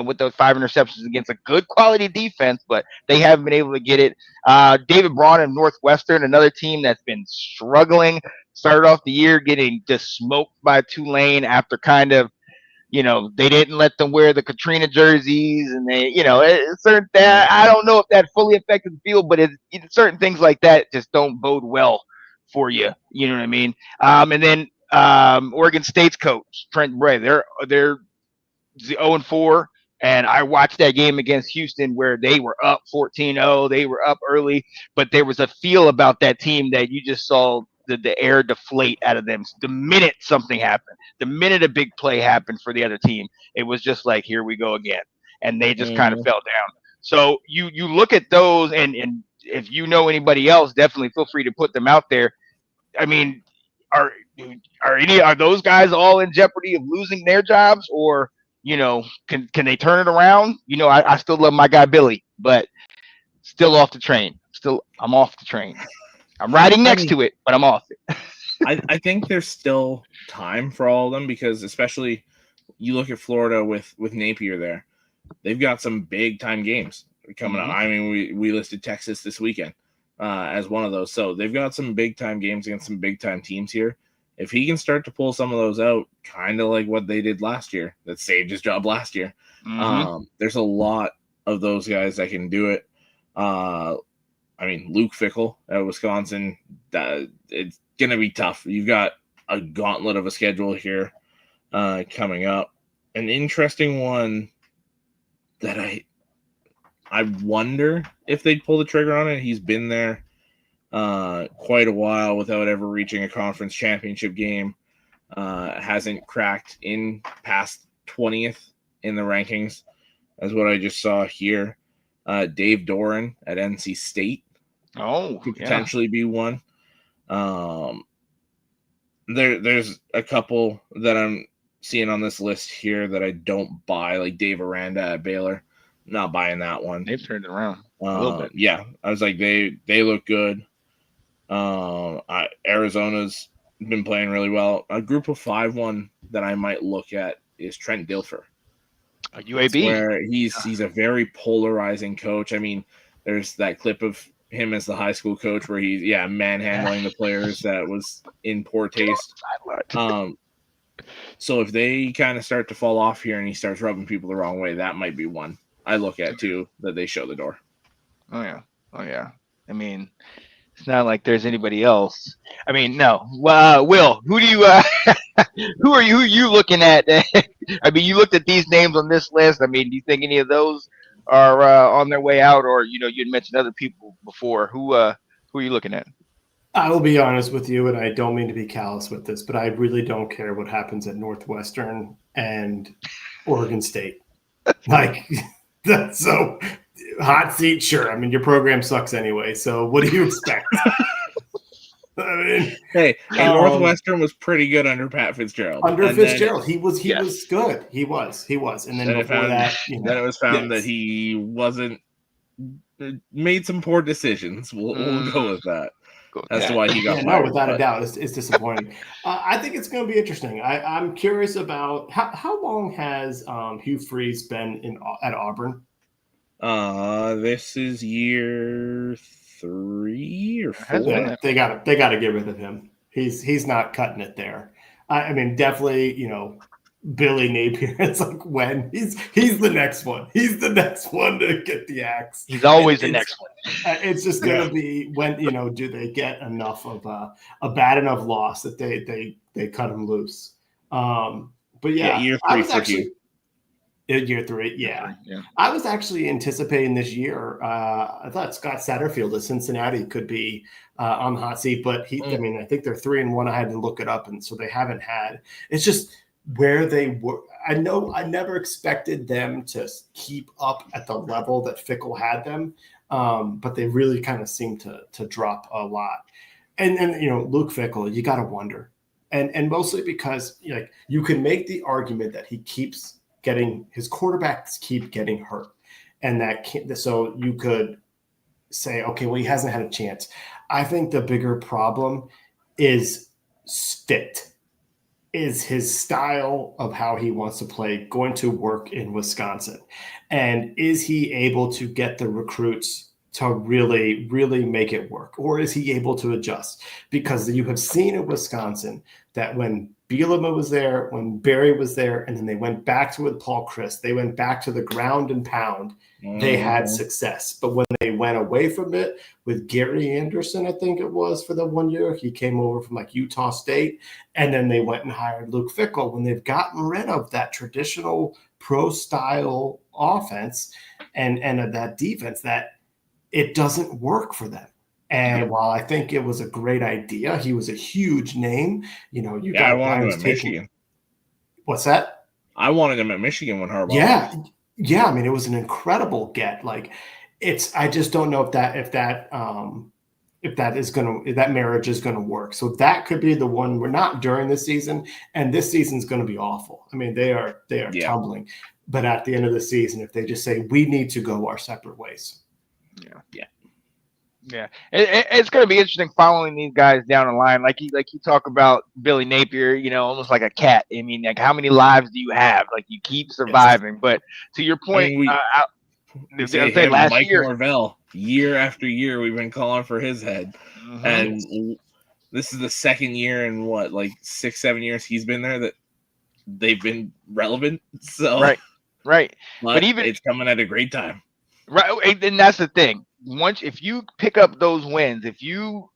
with those 5 interceptions against a good quality defense, but they haven't been able to get it. David Braun of Northwestern, another team that's been struggling, started off the year getting just smoked by Tulane after kind of, they didn't let them wear the Katrina jerseys, and they, certain that I don't know if that fully affected the field, but certain things like that just don't bode well for you. You know what I mean? And then Oregon State's coach Trent Bray, they're 0-4. And I watched that game against Houston where they were up 14-0. They were up early, but there was a feel about that team that you just saw the air deflate out of them the minute something happened. The minute a big play happened for the other team, it was just like, here we go again, and they just kind of fell down. So you look at those, and if you know anybody else, definitely feel free to put them out there. I mean, are those guys all in jeopardy of losing their jobs, or can they turn it around? I still love my guy Billy, but still off the train. I'm off the train. I'm riding next to it, but I'm off it. I think there's still time for all of them, because especially you look at Florida with Napier there, they've got some big time games coming up. I mean, we listed Texas this weekend as one of those, so they've got some big time games against some big time teams here. If he can start to pull some of those out, kind of like what they did last year, that saved his job last year. There's a lot of those guys that can do it. I mean, Luke Fickell at Wisconsin, it's going to be tough. You've got a gauntlet of a schedule here coming up. An interesting one that I wonder if they'd pull the trigger on it. He's been there quite a while without ever reaching a conference championship game. Hasn't cracked in past 20th in the rankings, as what I just saw here. Dave Doran at NC State could potentially be one. There's a couple that I'm seeing on this list here that I don't buy, like Dave Aranda at Baylor. Not buying that one. They've turned it around a little bit. Yeah, I was like, they look good. Arizona's been playing really well. A group of 5 one that I might look at is Trent Dilfer. A UAB, where he's a very polarizing coach. I mean, there's that clip of him as the high school coach where he's manhandling the players that was in poor taste. So if they kind of start to fall off here and he starts rubbing people the wrong way, that might be one I look at too, that they show the door. Oh yeah. I mean, it's not like there's anybody else. I mean, no. Will, who do you who are you looking at? I mean, you looked at these names on this list. I mean, do you think any of those are on their way out, or you'd mentioned other people before? Who are you looking at? I will be honest with you, and I don't mean to be callous with this, but I really don't care what happens at Northwestern and Oregon State. Like, that's so hot seat, sure. I mean, your program sucks anyway, so what do you expect? I mean, hey, Northwestern was pretty good under Pat Fitzgerald. Under Fitzgerald, he was good. He was, and then before that, then it was found that he wasn't made some poor decisions. We'll go with that. As to why he got fired. No, without a doubt, it's disappointing. I think it's going to be interesting. I'm curious about how long has Hugh Freeze been at Auburn? This is year 3 or 4. Yeah, they got to get rid of him. He's not cutting it there. I mean, definitely, Billy Napier. It's like when he's the next one. He's the next one to get the axe. He's always the next one. It's just going to be when do they get enough of a bad enough loss that they cut him loose. But year 3 for you. Year 3, yeah. I was actually anticipating this year. I thought Scott Satterfield of Cincinnati could be on the hot seat, but I mean, I think they're 3-1. I had to look it up, and so they haven't had. It's just where they were. I never expected them to keep up at the level that Fickell had them, but they really kind of seem to drop a lot. And Luke Fickell, you got to wonder, and mostly because you can make the argument that he keeps his quarterbacks keep getting hurt, and so you could say, okay, well, he hasn't had a chance. I think the bigger problem is fit. Is his style of how he wants to play going to work in Wisconsin? And is he able to get the recruits to really, really make it work? Or is he able to adjust? Because you have seen in Wisconsin that when Bielema was there, when Barry was there, and then they went back to with Paul Chryst, they went back to the ground and pound, they had success. But when they went away from it with Gary Anderson, I think it was for the 1 year, he came over from Utah State, and then they went and hired Luke Fickell. When they've gotten rid of that traditional pro-style offense and of that defense, that it doesn't work for them. And while I think it was a great idea, he was a huge name. You know, you I got wanted him guys at taking. Michigan. What's that? I wanted him at Michigan when Harbaugh. Yeah, left. yeah. I mean, it was an incredible get. Like, I just don't know if that marriage is gonna work. So that could be the one. We're not during this season, and this season's gonna be awful. I mean, they are Yeah. tumbling. But at the end of the season, if they just say we need to go our separate ways. Yeah, it's going to be interesting following these guys down the line. Like you talk about Billy Napier, you know, almost like a cat. I mean, like how many lives do you have? Like you keep surviving. But to your point, we say him, last Mike year, Norvell, year after year, we've been calling for his head, and this is the second year in what, like 6-7 years he's been there that they've been relevant. So right. But even it's coming at a great time. Right, and that's the thing. Once if you pick up those wins, if you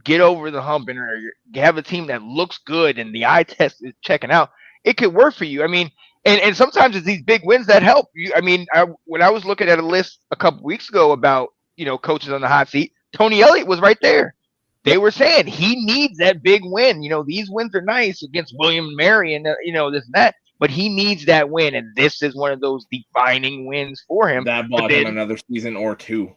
get over the hump and or you have a team that looks good and the eye test is checking out, it could work for you. I mean, and sometimes it's these big wins that help you. I mean, when I was looking at a list a couple weeks ago about coaches on the hot seat, Tony Elliott was right there. They were saying he needs that big win. These wins are nice against William and Mary and this and that. But he needs that win, and this is one of those defining wins for him. That bought him another season or two.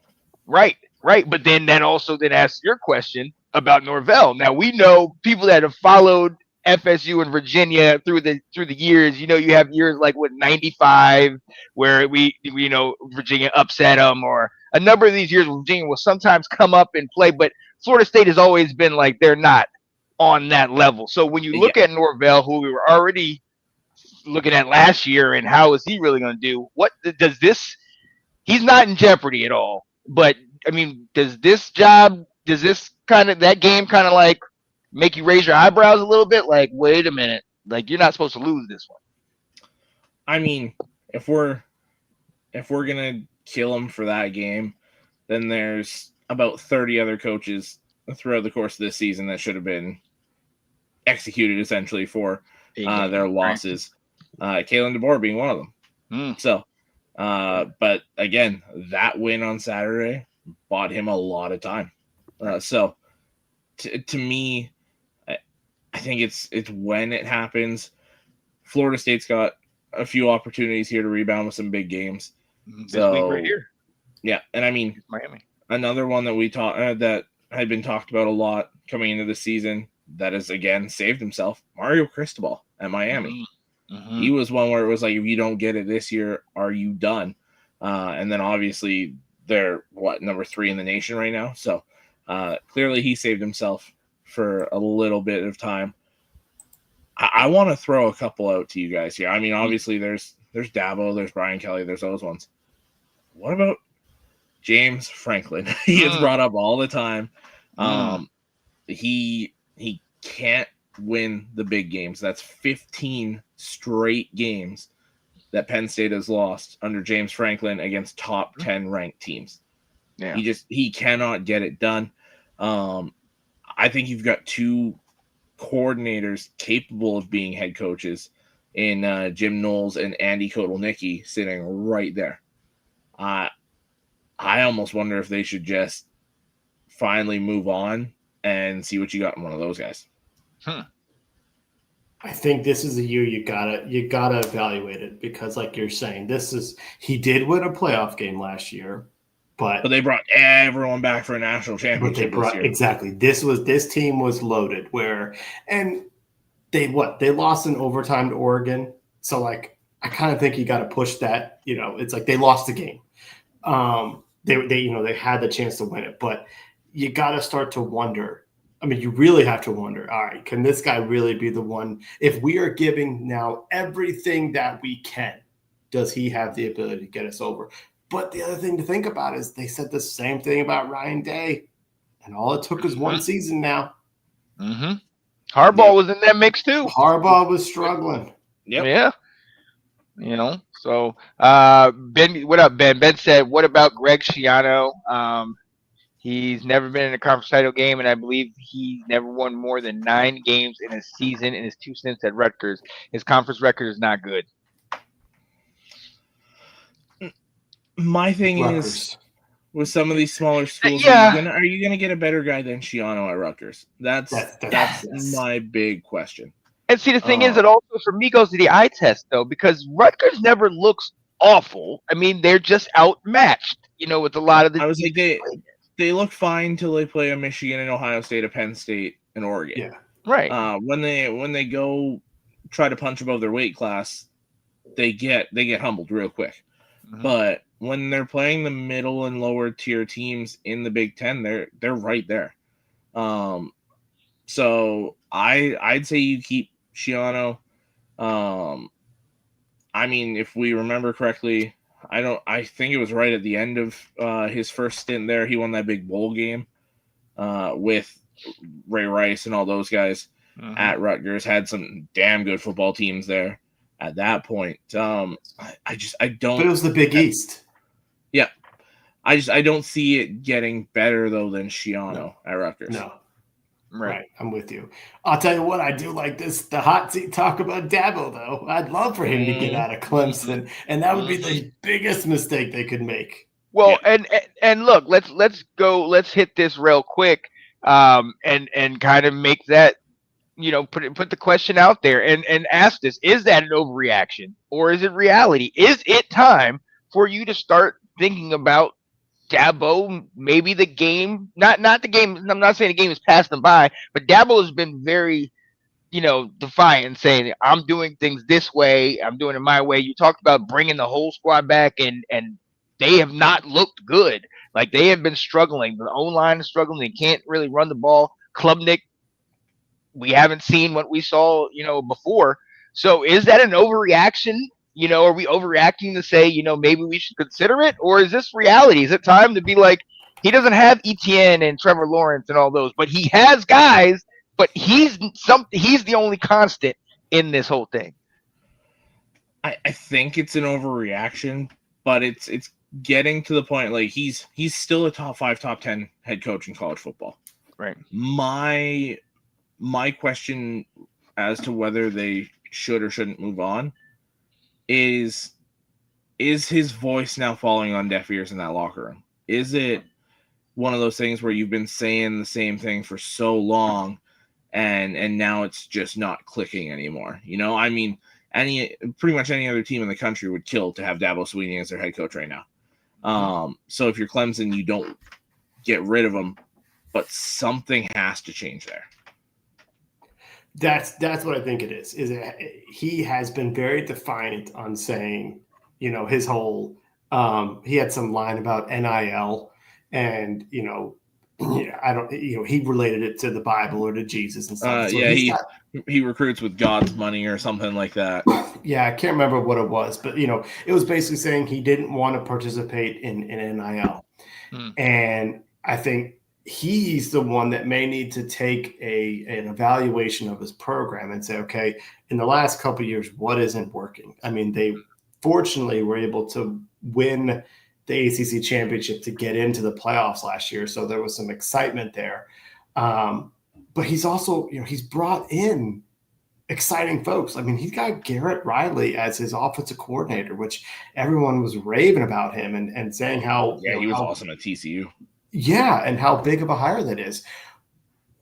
Right. But then that also then asks your question about Norvell. Now we know people that have followed FSU and Virginia through the years. You have years like 95 where Virginia upset them, or a number of these years Virginia will sometimes come up and play, but Florida State has always been like they're not on that level. So when you look at Norvell, who we were already looking at last year and how is he really going to do? What does this? He's not in jeopardy at all. But I mean, does this game kind of like make you raise your eyebrows a little bit? Like, wait a minute, like you're not supposed to lose this one. I mean, if we're gonna kill him for that game, then there's about 30 other coaches throughout the course of this season that should have been executed essentially for their losses. Kalen DeBoer being one of them. So, but again, that win on Saturday bought him a lot of time. So to me, I think it's when it happens. Florida State's got a few opportunities here to rebound with some big games. This week right here. Yeah, and I mean Miami. Another one that we that had been talked about a lot coming into the season that has again saved himself. Mario Cristobal at Miami. He was one where it was like, if you don't get it this year, are you done? And then obviously they're number 3 in the nation right now. So clearly he saved himself for a little bit of time. I want to throw a couple out to you guys here. I mean, obviously there's Dabo, there's Brian Kelly, there's those ones. What about James Franklin? He is brought up all the time. He can't win the big games. That's 15 straight games that Penn State has lost under James Franklin against top 10 ranked teams. Yeah. He cannot get it done. I think you've got 2 coordinators capable of being head coaches in Jim Knowles and Andy Kotelnicki sitting right there. I almost wonder if they should just finally move on and see what you got in one of those guys. I think this is a year you gotta evaluate it, because like you're saying, he did win a playoff game last year, but they brought everyone back for a national championship this year. Exactly. This team was loaded and they lost in overtime to Oregon. So like I kind of think you got to push that. It's like they lost the game. They had the chance to win it, but you got to start to wonder. I mean, you really have to wonder, all right, can this guy really be the one? If we are giving now everything that we can, does he have the ability to get us over? But the other thing to think about is they said the same thing about Ryan Day, and all it took was one season now. Harbaugh was in that mix too. Harbaugh was struggling. Yeah. So Ben, what up, Ben? Ben said, what about Greg Schiano? He's never been in a conference title game, and I believe he's never won more than 9 games in a season in his 2 stints at Rutgers. His conference record is not good. My thing is with some of these smaller schools, Yeah. are you gonna get a better guy than Schiano at Rutgers? That's my big question. And see, the thing is, it also for me goes to the eye test though, because Rutgers never looks awful. I mean, they're just outmatched, with a lot of the. I was like, they look fine till they play a Michigan and Ohio State, a Penn State, and Oregon. Yeah, right. When they go try to punch above their weight class, they get humbled real quick. Mm-hmm. But when they're playing the middle and lower tier teams in the Big Ten, they're right there. So I'd say you keep Schiano. I mean, if we remember correctly, I think it was right at the end of his first stint there. He won that big bowl game with Ray Rice and all those guys at Rutgers. Had some damn good football teams there at that point. I don't. But it was the Big East. Yeah, I don't see it getting better though than Schiano at Rutgers. No. Right, I'm with you. I'll tell you what, I do like the hot seat talk about Dabo, though. I'd love for him to get out of Clemson, and that would be the biggest mistake they could make. Well, and look, let's hit this real quick, and kind of make that, put the question out there and ask this: is that an overreaction or is it reality? Is it time for you to start thinking about Dabo, maybe the game, not the game. I'm not saying the game has passed them by, but Dabo has been very, defiant, saying, I'm doing things this way. I'm doing it my way. You talked about bringing the whole squad back, and they have not looked good. Like, they have been struggling. The O-line is struggling. They can't really run the ball. Klubnik, we haven't seen what we saw, before. So is that an overreaction? Are we overreacting to say, maybe we should consider it? Or is this reality? Is it time to be like, he doesn't have Etienne and Trevor Lawrence and all those, but he has guys, but he's the only constant in this whole thing. I think it's an overreaction, but it's getting to the point, like, he's still a top 5, top 10 head coach in college football. Right. My question as to whether they should or shouldn't move on is his voice now falling on deaf ears in that locker room? Is it one of those things where you've been saying the same thing for so long and now it's just not clicking anymore? I mean, pretty much any other team in the country would kill to have Dabo Swinney as their head coach right now. So if you're Clemson, you don't get rid of him, but something has to change there. That's what I think it is. He has been very defiant on saying, his whole he had some line about NIL, and he related it to the Bible or to Jesus and stuff. So he recruits with God's money or something like that. Yeah, I can't remember what it was, but it was basically saying he didn't want to participate in NIL, and I think he's the one that may need to take an evaluation of his program and say, okay, in the last couple of years, what isn't working? I mean, they fortunately were able to win the ACC championship to get into the playoffs last year. So there was some excitement there. But he's also, he's brought in exciting folks. I mean, he's got Garrett Riley as his offensive coordinator, which everyone was raving about him and saying how he was awesome at TCU. Yeah, and how big of a hire that is.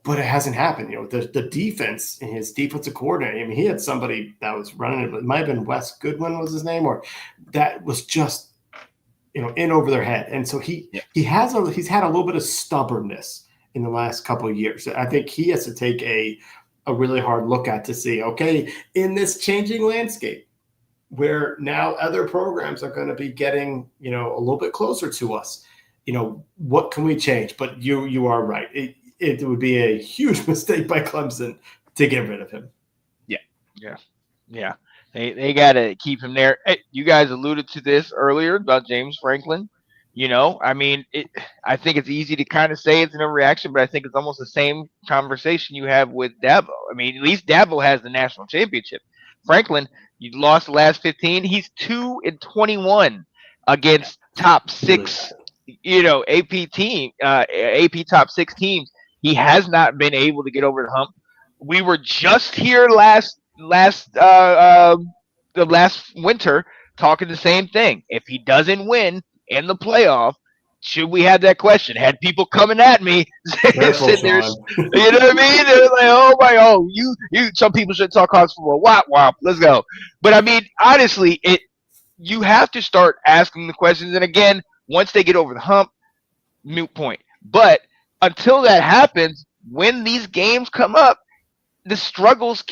But it hasn't happened. The defense and his defensive coordinator, I mean, he had somebody that was running it. It might have been Wes Goodwin was his name, or that was just, in over their head. And so he's had a little bit of stubbornness in the last couple of years. I think he has to take a really hard look at to see, okay, in this changing landscape where now other programs are going to be getting, a little bit closer to us, what can we change? But you are right. It would be a huge mistake by Clemson to get rid of him. Yeah. They got to keep him there. Hey, you guys alluded to this earlier about James Franklin. I mean, I think it's easy to kind of say it's an overreaction, but I think it's almost the same conversation you have with Dabo. I mean, at least Dabo has the national championship. Franklin, you lost the last 15. He's 2-21 against top 6. AP top 6 teams. He has not been able to get over the hump. We were just here last winter talking the same thing. If he doesn't win in the playoff, should we have that question? Had people coming at me, Careful, sitting there, Sean. you know what I mean? They're like, oh, you. Some people should talk college football. Wop wop, let's go. But I mean, honestly, you have to start asking the questions. And again, once they get over the hump, moot point. But until that happens, when these games come up, the struggles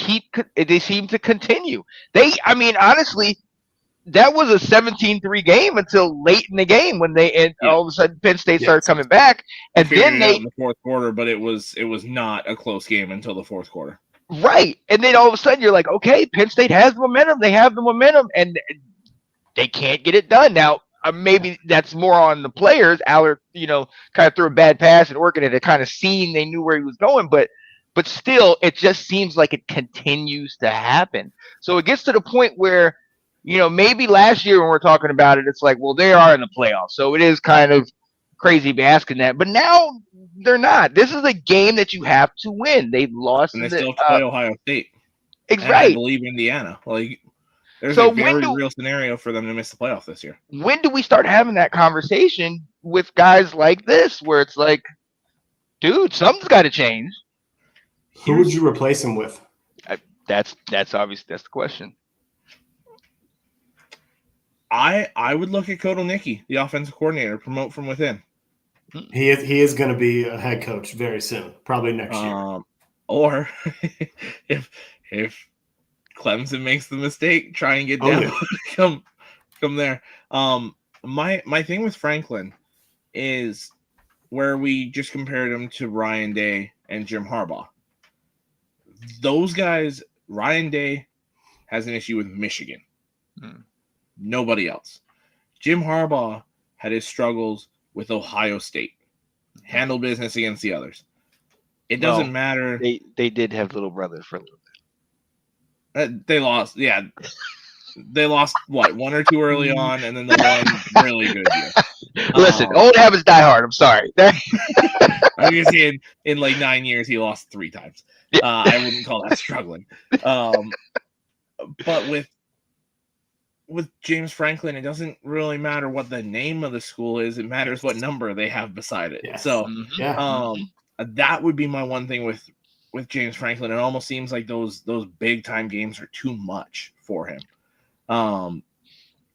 they seem to continue. Honestly, that was a 17-3 game until late in the game when all of a sudden Penn State started coming back, and then they in the fourth quarter, but it was not a close game until the fourth quarter. Right, and then all of a sudden you're like, okay, Penn State has momentum. They have the momentum, and they can't get it done. Now, maybe that's more on the players. Allard, kind of threw a bad pass, and Oregon had kind of seen they knew where he was going, but still, it just seems like it continues to happen. So it gets to the point where, maybe last year when we're talking about it, it's like, well, they are in the playoffs. So it is kind of crazy to be asking that. But now they're not. This is a game that you have to win. They've lost. And they still have to play Ohio State. Exactly. I believe Indiana. There's a very real scenario for them to miss the playoff this year. When do we start having that conversation with guys like this where it's like, dude, something's got to change? Who would you replace him with? That's obvious. That's the question. I would look at Kotelnicki, the offensive coordinator, promote from within. He is going to be a head coach very soon, probably next year. Or if Clemson makes the mistake, try and get down. Come there. My thing with Franklin is where we just compared him to Ryan Day and Jim Harbaugh. Those guys, Ryan Day has an issue with Michigan. Nobody else. Jim Harbaugh had his struggles with Ohio State. Handled business against the others. It doesn't matter. They did have little brothers for a little bit. They lost. Yeah. They lost, one or two early on, and then the one really good year. Listen, old habits die hard. I'm sorry. I was going to say in 9 years, he lost 3 times. I wouldn't call that struggling. But with James Franklin, it doesn't really matter what the name of the school is. It matters what number they have beside it. Yes. So that would be my one thing with James Franklin. It almost seems like those big time games are too much for him.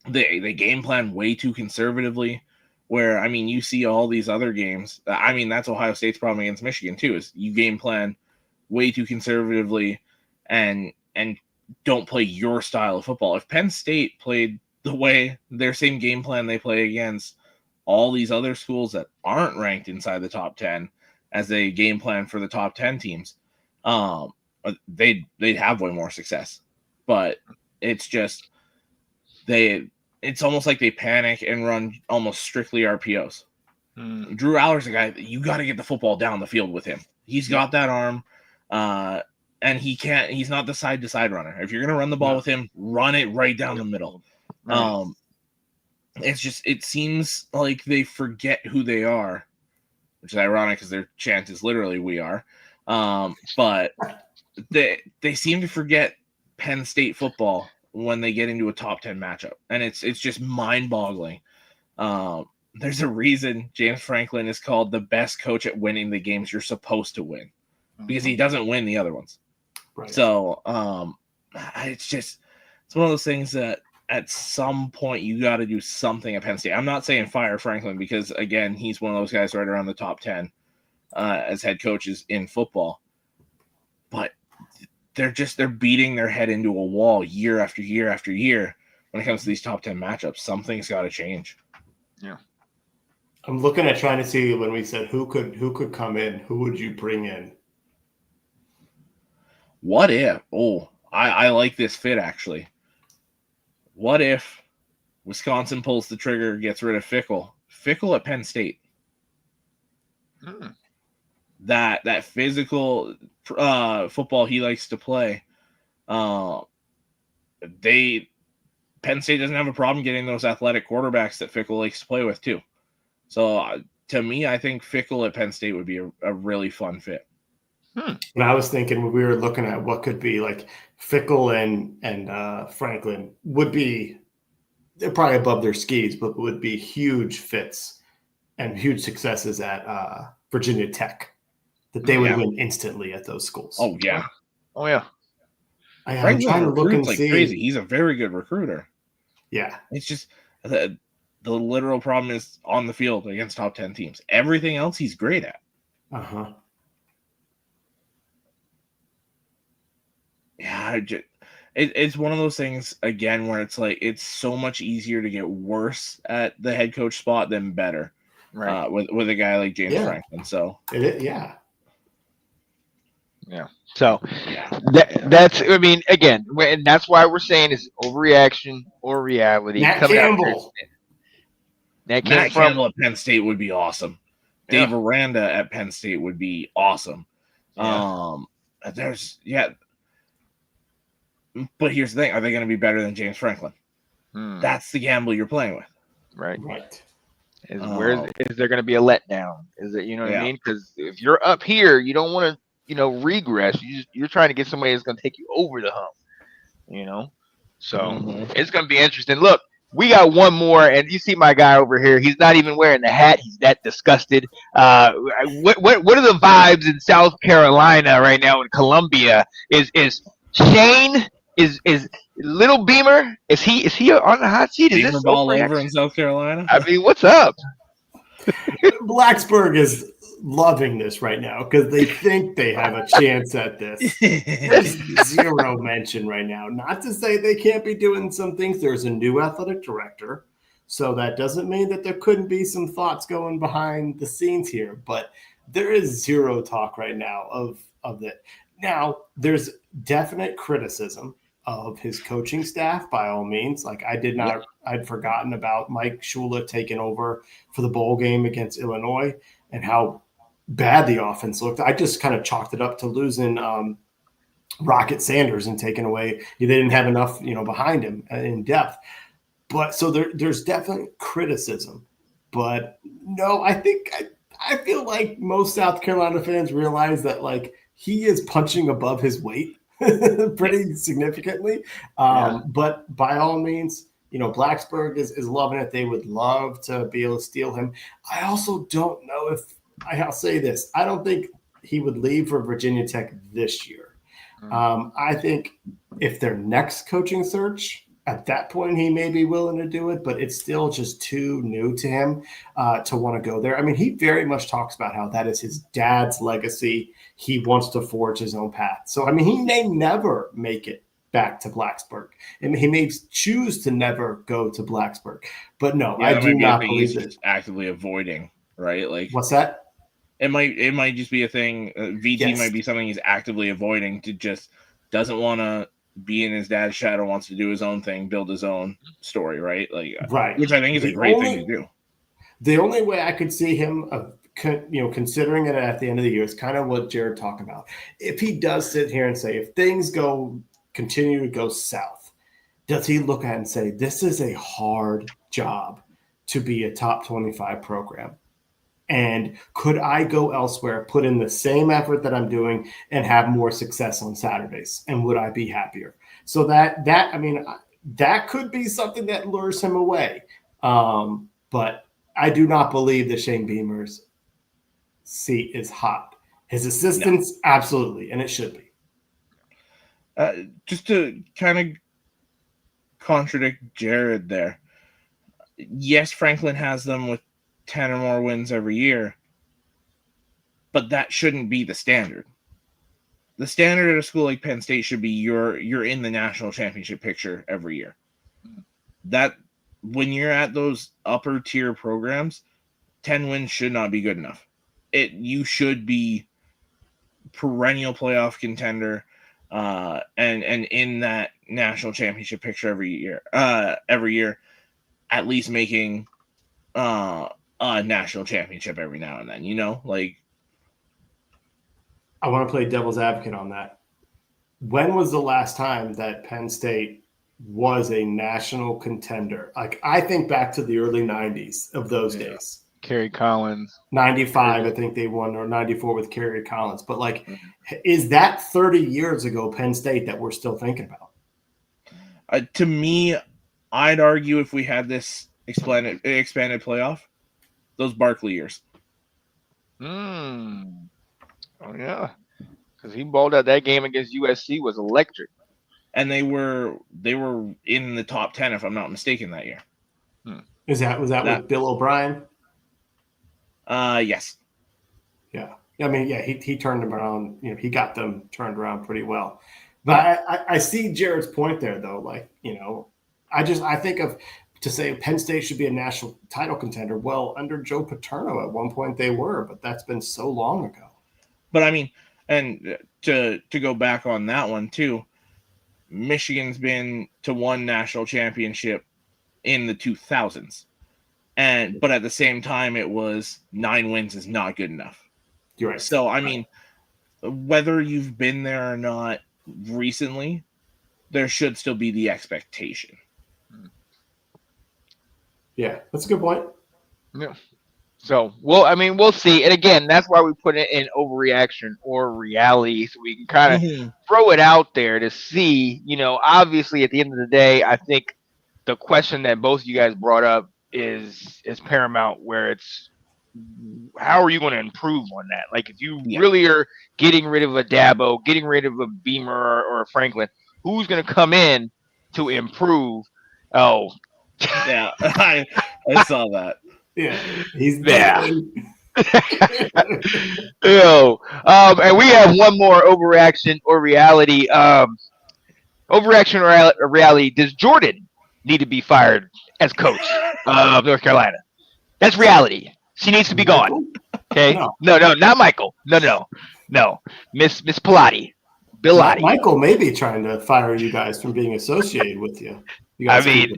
They game plan way too conservatively, where, you see all these other games. That's Ohio State's problem against Michigan too, is you game plan way too conservatively and don't play your style of football. If Penn State played the way their same game plan they play against all these other schools that aren't ranked inside the top 10 as a game plan for the top 10 teams, they'd have way more success. But it's just it's almost like they panic and run almost strictly RPOs. Drew Aller's a guy that you got to get the football down the field with him. He's got that arm. And he's not the side to side runner. If you're going to run the ball with him, run it right down the middle. Right. It seems like they forget who they are, which is ironic because their chant is literally "we are." But they seem to forget Penn State football when they get into a top 10 matchup. And it's just mind boggling. There's a reason James Franklin is called the best coach at winning the games you're supposed to win, because he doesn't win the other ones. Right. So it's one of those things that at some point you got to do something at Penn State. I'm not saying fire Franklin, because again, he's one of those guys right around the top 10 as head coaches in football, but they're beating their head into a wall year after year after year when it comes to these top 10 matchups. Something's got to change. Yeah. I'm looking at trying to see, when we said who could come in, who would you bring in? What if? Oh, I like this fit actually. What if Wisconsin pulls the trigger, gets rid of Fickell at Penn State? That physical football he likes to play. Penn State doesn't have a problem getting those athletic quarterbacks that Fickell likes to play with too. So to me, I think Fickell at Penn State would be a really fun fit. And I was thinking, when we were looking at what could be, like Fickell and Franklin would be, they're probably above their skis, but would be huge fits and huge successes at Virginia Tech, that they would win instantly at those schools. Oh yeah. I'm Franklin trying to look and recruits like see. crazy. He's a very good recruiter. Yeah. It's just the literal problem is on the field against top 10 teams. Everything else he's great at. Uh-huh. Yeah, it's one of those things again where it's like it's so much easier to get worse at the head coach spot than better, Right. with a guy like James Yeah. Franklin. So It is, yeah. So yeah, that's, I mean, again, and that's why we're saying it's overreaction or reality. Matt coming out Campbell. there. Matt Campbell at Penn State would be awesome. Yeah. Dave Aranda at Penn State would be awesome. Yeah. But here's the thing: are they going to be better than James Franklin? That's the gamble you're playing with. Right. Right. Is there going to be a letdown? Is it, you know what Yeah. I mean? Because if you're up here, you don't want to, regress. You're trying to get somebody that's going to take you over the hump. So Mhm. it's going to be interesting. Look, we got one more, and you see my guy over here. He's not even wearing the hat. He's that disgusted. What are the vibes in South Carolina right now in Columbia? Is Shane? Is Little Beamer? Is he on the hot seat? Is Beamer this ball overreaction? over in South Carolina? I mean, what's up? Blacksburg is loving this right now because they think they have a chance at this. There's zero mention right now. Not to say they can't be doing some things. There's a new athletic director, so that doesn't mean that there couldn't be some thoughts going behind the scenes here. But there is zero talk right now of that. Now, there's definite criticism of his coaching staff, by all means. Like I'd forgotten about Mike Shula taking over for the bowl game against Illinois and how bad the offense looked. I just kind of chalked it up to losing Rocket Sanders and taking away. They didn't have enough, behind him in depth. But so there's definitely criticism. But no, I feel like most South Carolina fans realize that like he is punching above his weight pretty significantly. But by all means, Blacksburg is loving it. They would love to be able to steal him. I also don't know if I'll say this. I don't think he would leave for Virginia Tech this year. I think if their next coaching search, at that point, he may be willing to do it, but it's still just too new to him to want to go there. I mean, he very much talks about how that is his dad's legacy. He wants to forge his own path. So, I mean, he may never make it back to Blacksburg. And he may choose to never go to Blacksburg. But no, I do not believe it. He's actively avoiding, right? Like, what's that? It might just be a thing. VT might be something he's actively avoiding to just doesn't want to be in his dad's shadow, wants to do his own thing, build his own story, right? Like, right. Which I think is a great thing to do. The only way I could see him, considering it at the end of the year is kind of what Jared talked about. If he does sit here and say, if things continue to go south, does he look at it and say, this is a hard job to be a top 25 program? And could I go elsewhere, put in the same effort that I'm doing and have more success on Saturdays? And would I be happier? So that could be something that lures him away. But I do not believe that Shane Beamer's seat is hot. His assistants, absolutely. And it should be. Just to kind of contradict Jared there. Yes, Franklin has them with 10 or more wins every year, but that shouldn't be the standard. The standard at a school like Penn State should be you're in the national championship picture every year. That when you're at those upper tier programs, 10 wins should not be good enough. You should be perennial playoff contender and in that national championship picture every year, at least making a national championship every now and then, like. I want to play devil's advocate on that. When was the last time that Penn State was a national contender? Like, I think back to the early 90s of those days. Kerry Collins. 95, I think they won, or 94 with Kerry Collins. But, like, is that 30 years ago Penn State that we're still thinking about? To me, I'd argue if we had this expanded playoff, those Barkley years. Oh yeah, because he balled out that game against USC was electric. And they were in the top 10, if I'm not mistaken, that year. Was that with Bill O'Brien? Yes. Yeah. I mean, yeah, he turned them around. You know, he got them turned around pretty well. But I see Jared's point there, though. Like, you know, I think of to say Penn State should be a national title contender. Well, under Joe Paterno at one point they were, but that's been so long ago. But I mean, and to go back on that one too, Michigan's been to one national championship in the 2000s, but at the same time, it was 9 wins is not good enough. You're right. So I mean, whether you've been there or not recently, there should still be the expectation. Yeah, that's a good point. Yeah. So, we'll see. And again, that's why we put it in overreaction or reality, so we can kind of throw it out there to see, you know, obviously at the end of the day, I think the question that both of you guys brought up is paramount, where it's how are you going to improve on that? Like, if you really are getting rid of a Dabo, getting rid of a Beamer or a Franklin, who's going to come in to improve? Oh, yeah, I saw that. Yeah, he's Ew. And we have one more overreaction or reality. Overreaction or reality. Does Jordan need to be fired as coach of North Carolina? That's reality. She needs to be gone. Okay. No, not Michael. No. Miss Pilati. Bilati. Michael may be trying to fire you guys from being associated with you. I mean,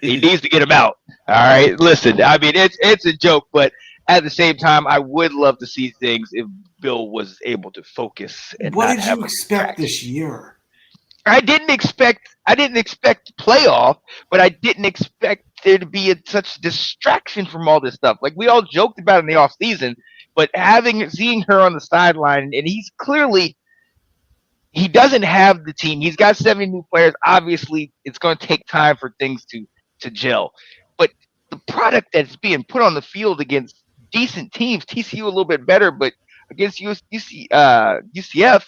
he needs to get him out. All right, listen. I mean, it's a joke, but at the same time, I would love to see things if Bill was able to focus. And what did you expect this year? I didn't expect playoff, but I didn't expect there to be such distraction from all this stuff. Like we all joked about in the off season, but seeing her on the sideline, and he's clearly. He doesn't have the team. He's got 70 new players. Obviously, it's going to take time for things to gel. But the product that's being put on the field against decent teams, TCU a little bit better, but against UCF,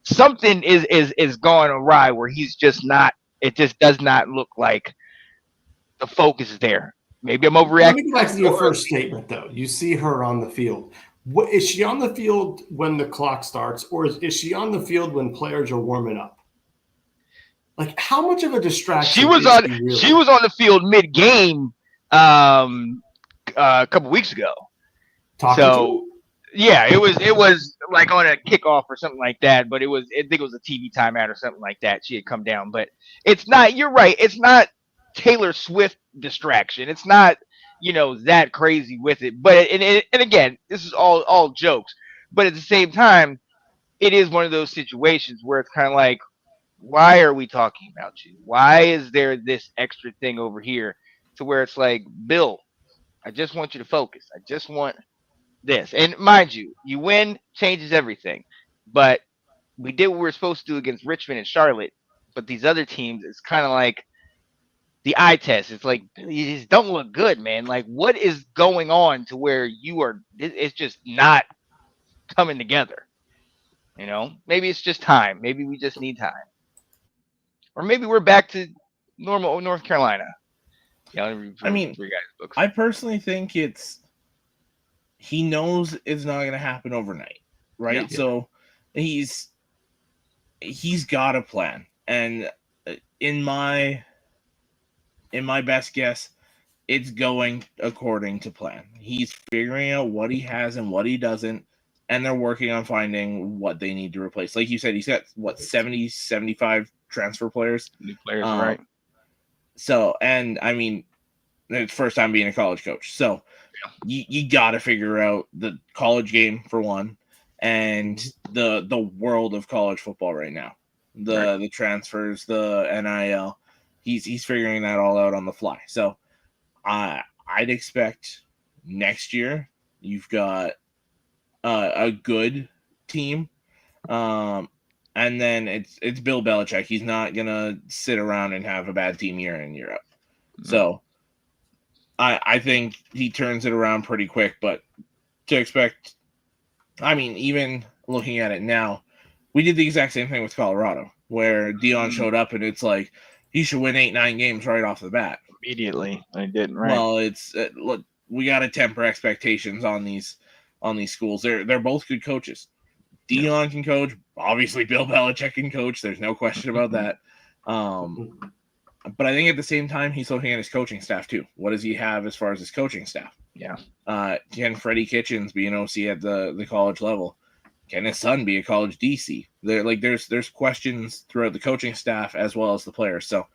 something is going awry where he's just not. It just does not look like the focus is there. Maybe I'm overreacting. Let me go back to your first statement, though. You see her on the field. Is she on the field when the clock starts, or is she on the field when players are warming up? Like, how much of a distraction? She was on the field mid-game a couple weeks ago. Yeah, it was like on a kickoff or something like that. But I think it was a TV timeout or something like that. She had come down, but it's not. You're right. It's not Taylor Swift distraction. It's not. You know, that crazy with it. But and again, this is all jokes. But at the same time, it is one of those situations where it's kind of like, why are we talking about you? Why is there this extra thing over here to where it's like, Bill, I just want you to focus. I just want this. And mind you, you win changes everything. But we did what we were supposed to do against Richmond and Charlotte. But these other teams, it's kind of like, the eye test. It's like you just don't look good, man. Like what is going on to where you are? It's just not coming together. You know, maybe it's just time. Maybe we just need time, or maybe we're back to normal North Carolina. Yeah, I mean, I personally think he knows it's not going to happen overnight, right? Yeah. So he's got a plan, and in my best guess, it's going according to plan. He's figuring out what he has and what he doesn't, and they're working on finding what they need to replace. Like you said, he's got, 70, 75 transfer players? New players, right. So, and I mean, it's first time being a college coach. So you got to figure out the college game, for one, and the world of college football right now. The transfers, the NIL. He's figuring that all out on the fly. So I'd expect next year you've got a good team. And then it's Bill Belichick. He's not going to sit around and have a bad team year in and year out. So I think he turns it around pretty quick, but to expect, I mean, even looking at it now, we did the exact same thing with Colorado, where Dion showed up and it's like, he should win 8-9 games right off the bat. Immediately. I didn't, right? Well, it's look, we got to temper expectations on these schools. They're both good coaches. Dion can coach. Obviously, Bill Belichick can coach. There's no question about that. But I think at the same time, he's looking at his coaching staff too. What does he have as far as his coaching staff? Yeah. Can Freddie Kitchens be an OC at the college level? Can his son be a college DC? There's questions throughout the coaching staff as well as the players. So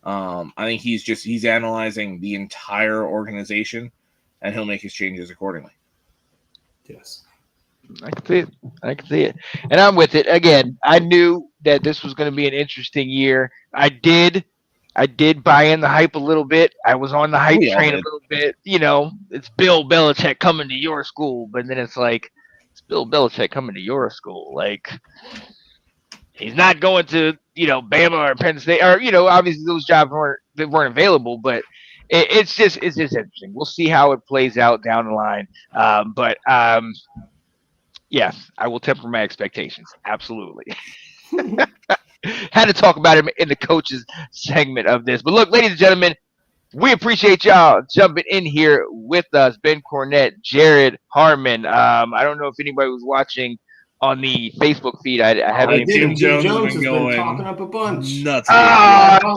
I think he's analyzing the entire organization, and he'll make his changes accordingly. Yes. I can see it. And I'm with it. Again, I knew that this was going to be an interesting year. I did buy in the hype a little bit. I was on the hype train a little bit. You know, it's Bill Belichick coming to your school, but then it's like, it's Bill Belichick coming to your school. Like, he's not going to, you know, Bama or Penn State, or, you know, obviously those jobs weren't available, but it's just interesting. We'll see how it plays out down the line. Yes, I will temper my expectations. Absolutely. Had to talk about it in the coaches segment of this. But look, ladies and gentlemen, we appreciate y'all jumping in here with us. Ben Cornett, Jared Harmon. I don't know if anybody was watching on the Facebook feed. I haven't. Jim Jones has been been talking up a bunch. Nuts.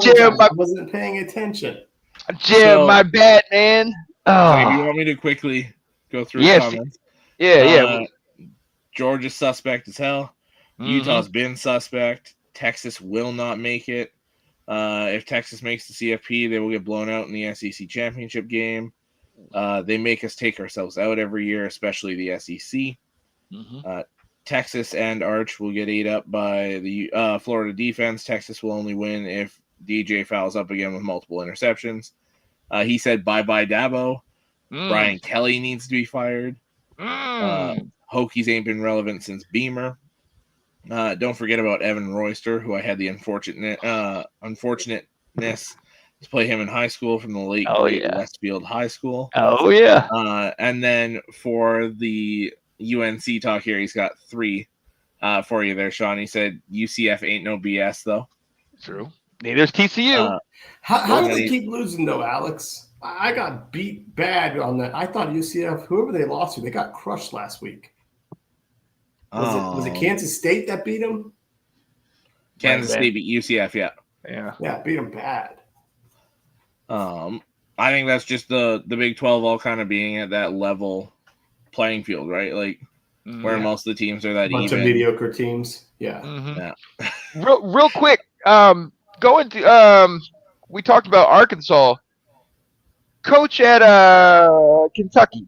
Jim, I wasn't paying attention. Jim, my bad, man. Do you want me to quickly go through the comments? Yeah. Georgia's suspect as hell. Utah's been suspect. Texas will not make it. If Texas makes the CFP, they will get blown out in the SEC championship game. They make us take ourselves out every year, especially the SEC. Texas and Arch will get ate up by the Florida defense. Texas will only win if DJ fouls up again with multiple interceptions. He said bye-bye Dabo. Brian Kelly needs to be fired. Hokies ain't been relevant since Beamer. Don't forget about Evan Royster, who I had the unfortunateness to play him in high school from the late Westfield High School. Oh, yeah. And then for the UNC talk here, he's got 3 for you there, Sean. He said UCF ain't no BS, though. True. Neither's TCU. How do they keep losing, though, Alex? I got beat bad on that. I thought UCF, whoever they lost to, they got crushed last week. Was it Kansas State that beat them? Kansas State beat UCF, Yeah, beat them bad. I think that's just the Big 12 all kind of being at that level playing field, right? Like where most of the teams are that bunch even. Of mediocre teams. Yeah. Yeah. Real quick, going to we talked about Arkansas. Coach at Kentucky.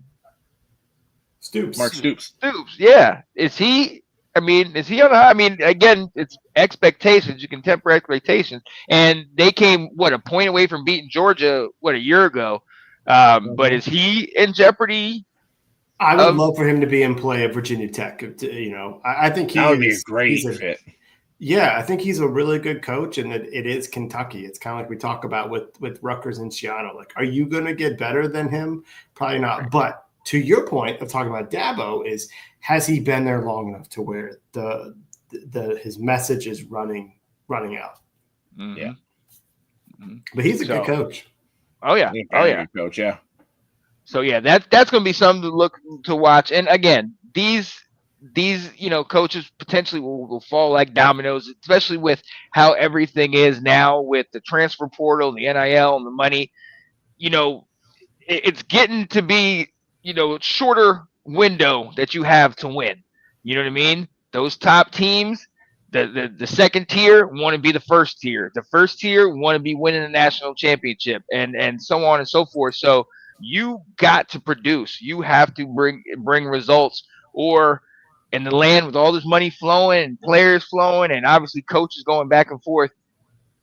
Stoops. Mark Stoops. Yeah. Is he on the high? I mean, again, it's expectations. You can temper expectations. And they came, a point away from beating Georgia, a year ago. But is he in jeopardy? I would love for him to be in play at Virginia Tech. I think that would be a great fit. Yeah, I think he's a really good coach, and it is Kentucky. It's kind of like we talk about with Rutgers and Schiano. Like, are you going to get better than him? Probably not. But to your point of talking about Dabo, has he been there long enough to where his message is running out? Yeah. But he's a good coach. Oh yeah. Good coach. Yeah. So yeah, that's going to be something to watch. And again, these coaches potentially will fall like dominoes, especially with how everything is now with the transfer portal, the NIL, and the money. It's getting to be shorter window that you have to win. You know what I mean? Those top teams, the second tier want to be the first tier. The first tier want to be winning the national championship, and so on and so forth. So you got to produce. You have to bring results, or in the land with all this money flowing and players flowing and obviously coaches going back and forth,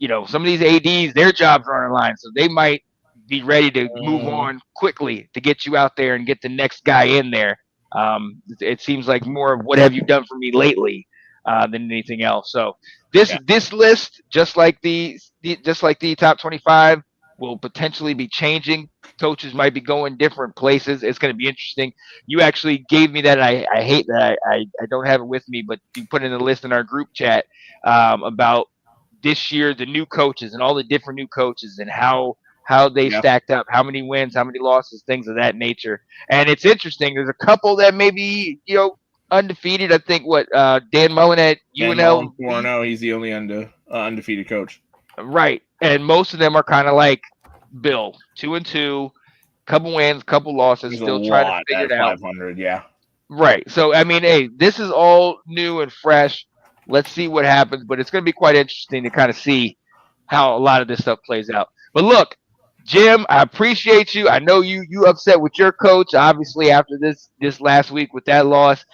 some of these ADs, their jobs are on the line. So they might be ready to move on quickly to get you out there and get the next guy in there. It seems like more of what have you done for me lately than anything else. So this list, just like the top 25, will potentially be changing. Coaches might be going different places. It's going to be interesting. You actually gave me that. I hate that I don't have it with me, but you put in a list in our group chat about this year, the new coaches and all the different new coaches and how they stacked up, how many wins, how many losses, things of that nature. And it's interesting. There's a couple that maybe, undefeated. I think Dan Mullen at UNL. 4-0. He's the only undefeated coach. Right. And most of them are kind of like Bill, 2-2, couple wins, couple losses, There's still trying to figure it out. 500, yeah. Right. So, I mean, hey, this is all new and fresh. Let's see what happens, but it's going to be quite interesting to kind of see how a lot of this stuff plays out. But look, Jim, I appreciate you. I know you upset with your coach, obviously, after this last week with that loss.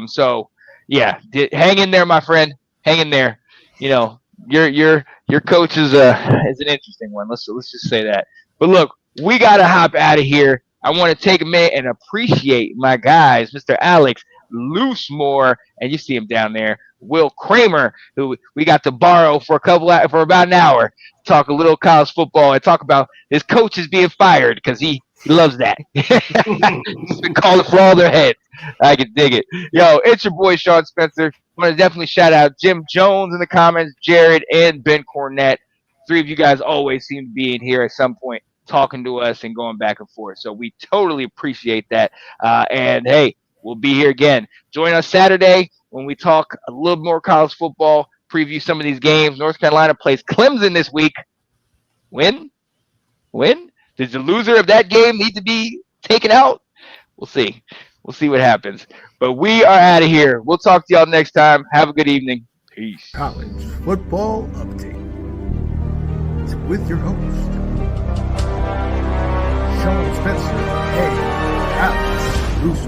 So, yeah, hang in there, my friend. Hang in there. Your coach is an interesting one. Let's just say that. But look, we got to hop out of here. I want to take a minute and appreciate my guys, Mr. Alex Loosemore, and you see him down there, Will Kramer, who we got to borrow for about an hour to talk a little college football and talk about his coaches being fired because he loves that. He's been calling for all their heads. I can dig it. Yo, it's your boy Sean Spencer. I want to definitely shout out Jim Jones in the comments, Jared, and Ben Cornett. Three of you guys always seem to be in here at some point talking to us and going back and forth. So we totally appreciate that. And, hey, we'll be here again. Join us Saturday when we talk a little more college football, preview some of these games. North Carolina plays Clemson this week. Win? Does the loser of that game need to be taken out? We'll see. We'll see what happens. But we are out of here. We'll talk to y'all next time. Have a good evening. Peace. College Football Update. It's with your host, Sean Spencer, Alex Bruce.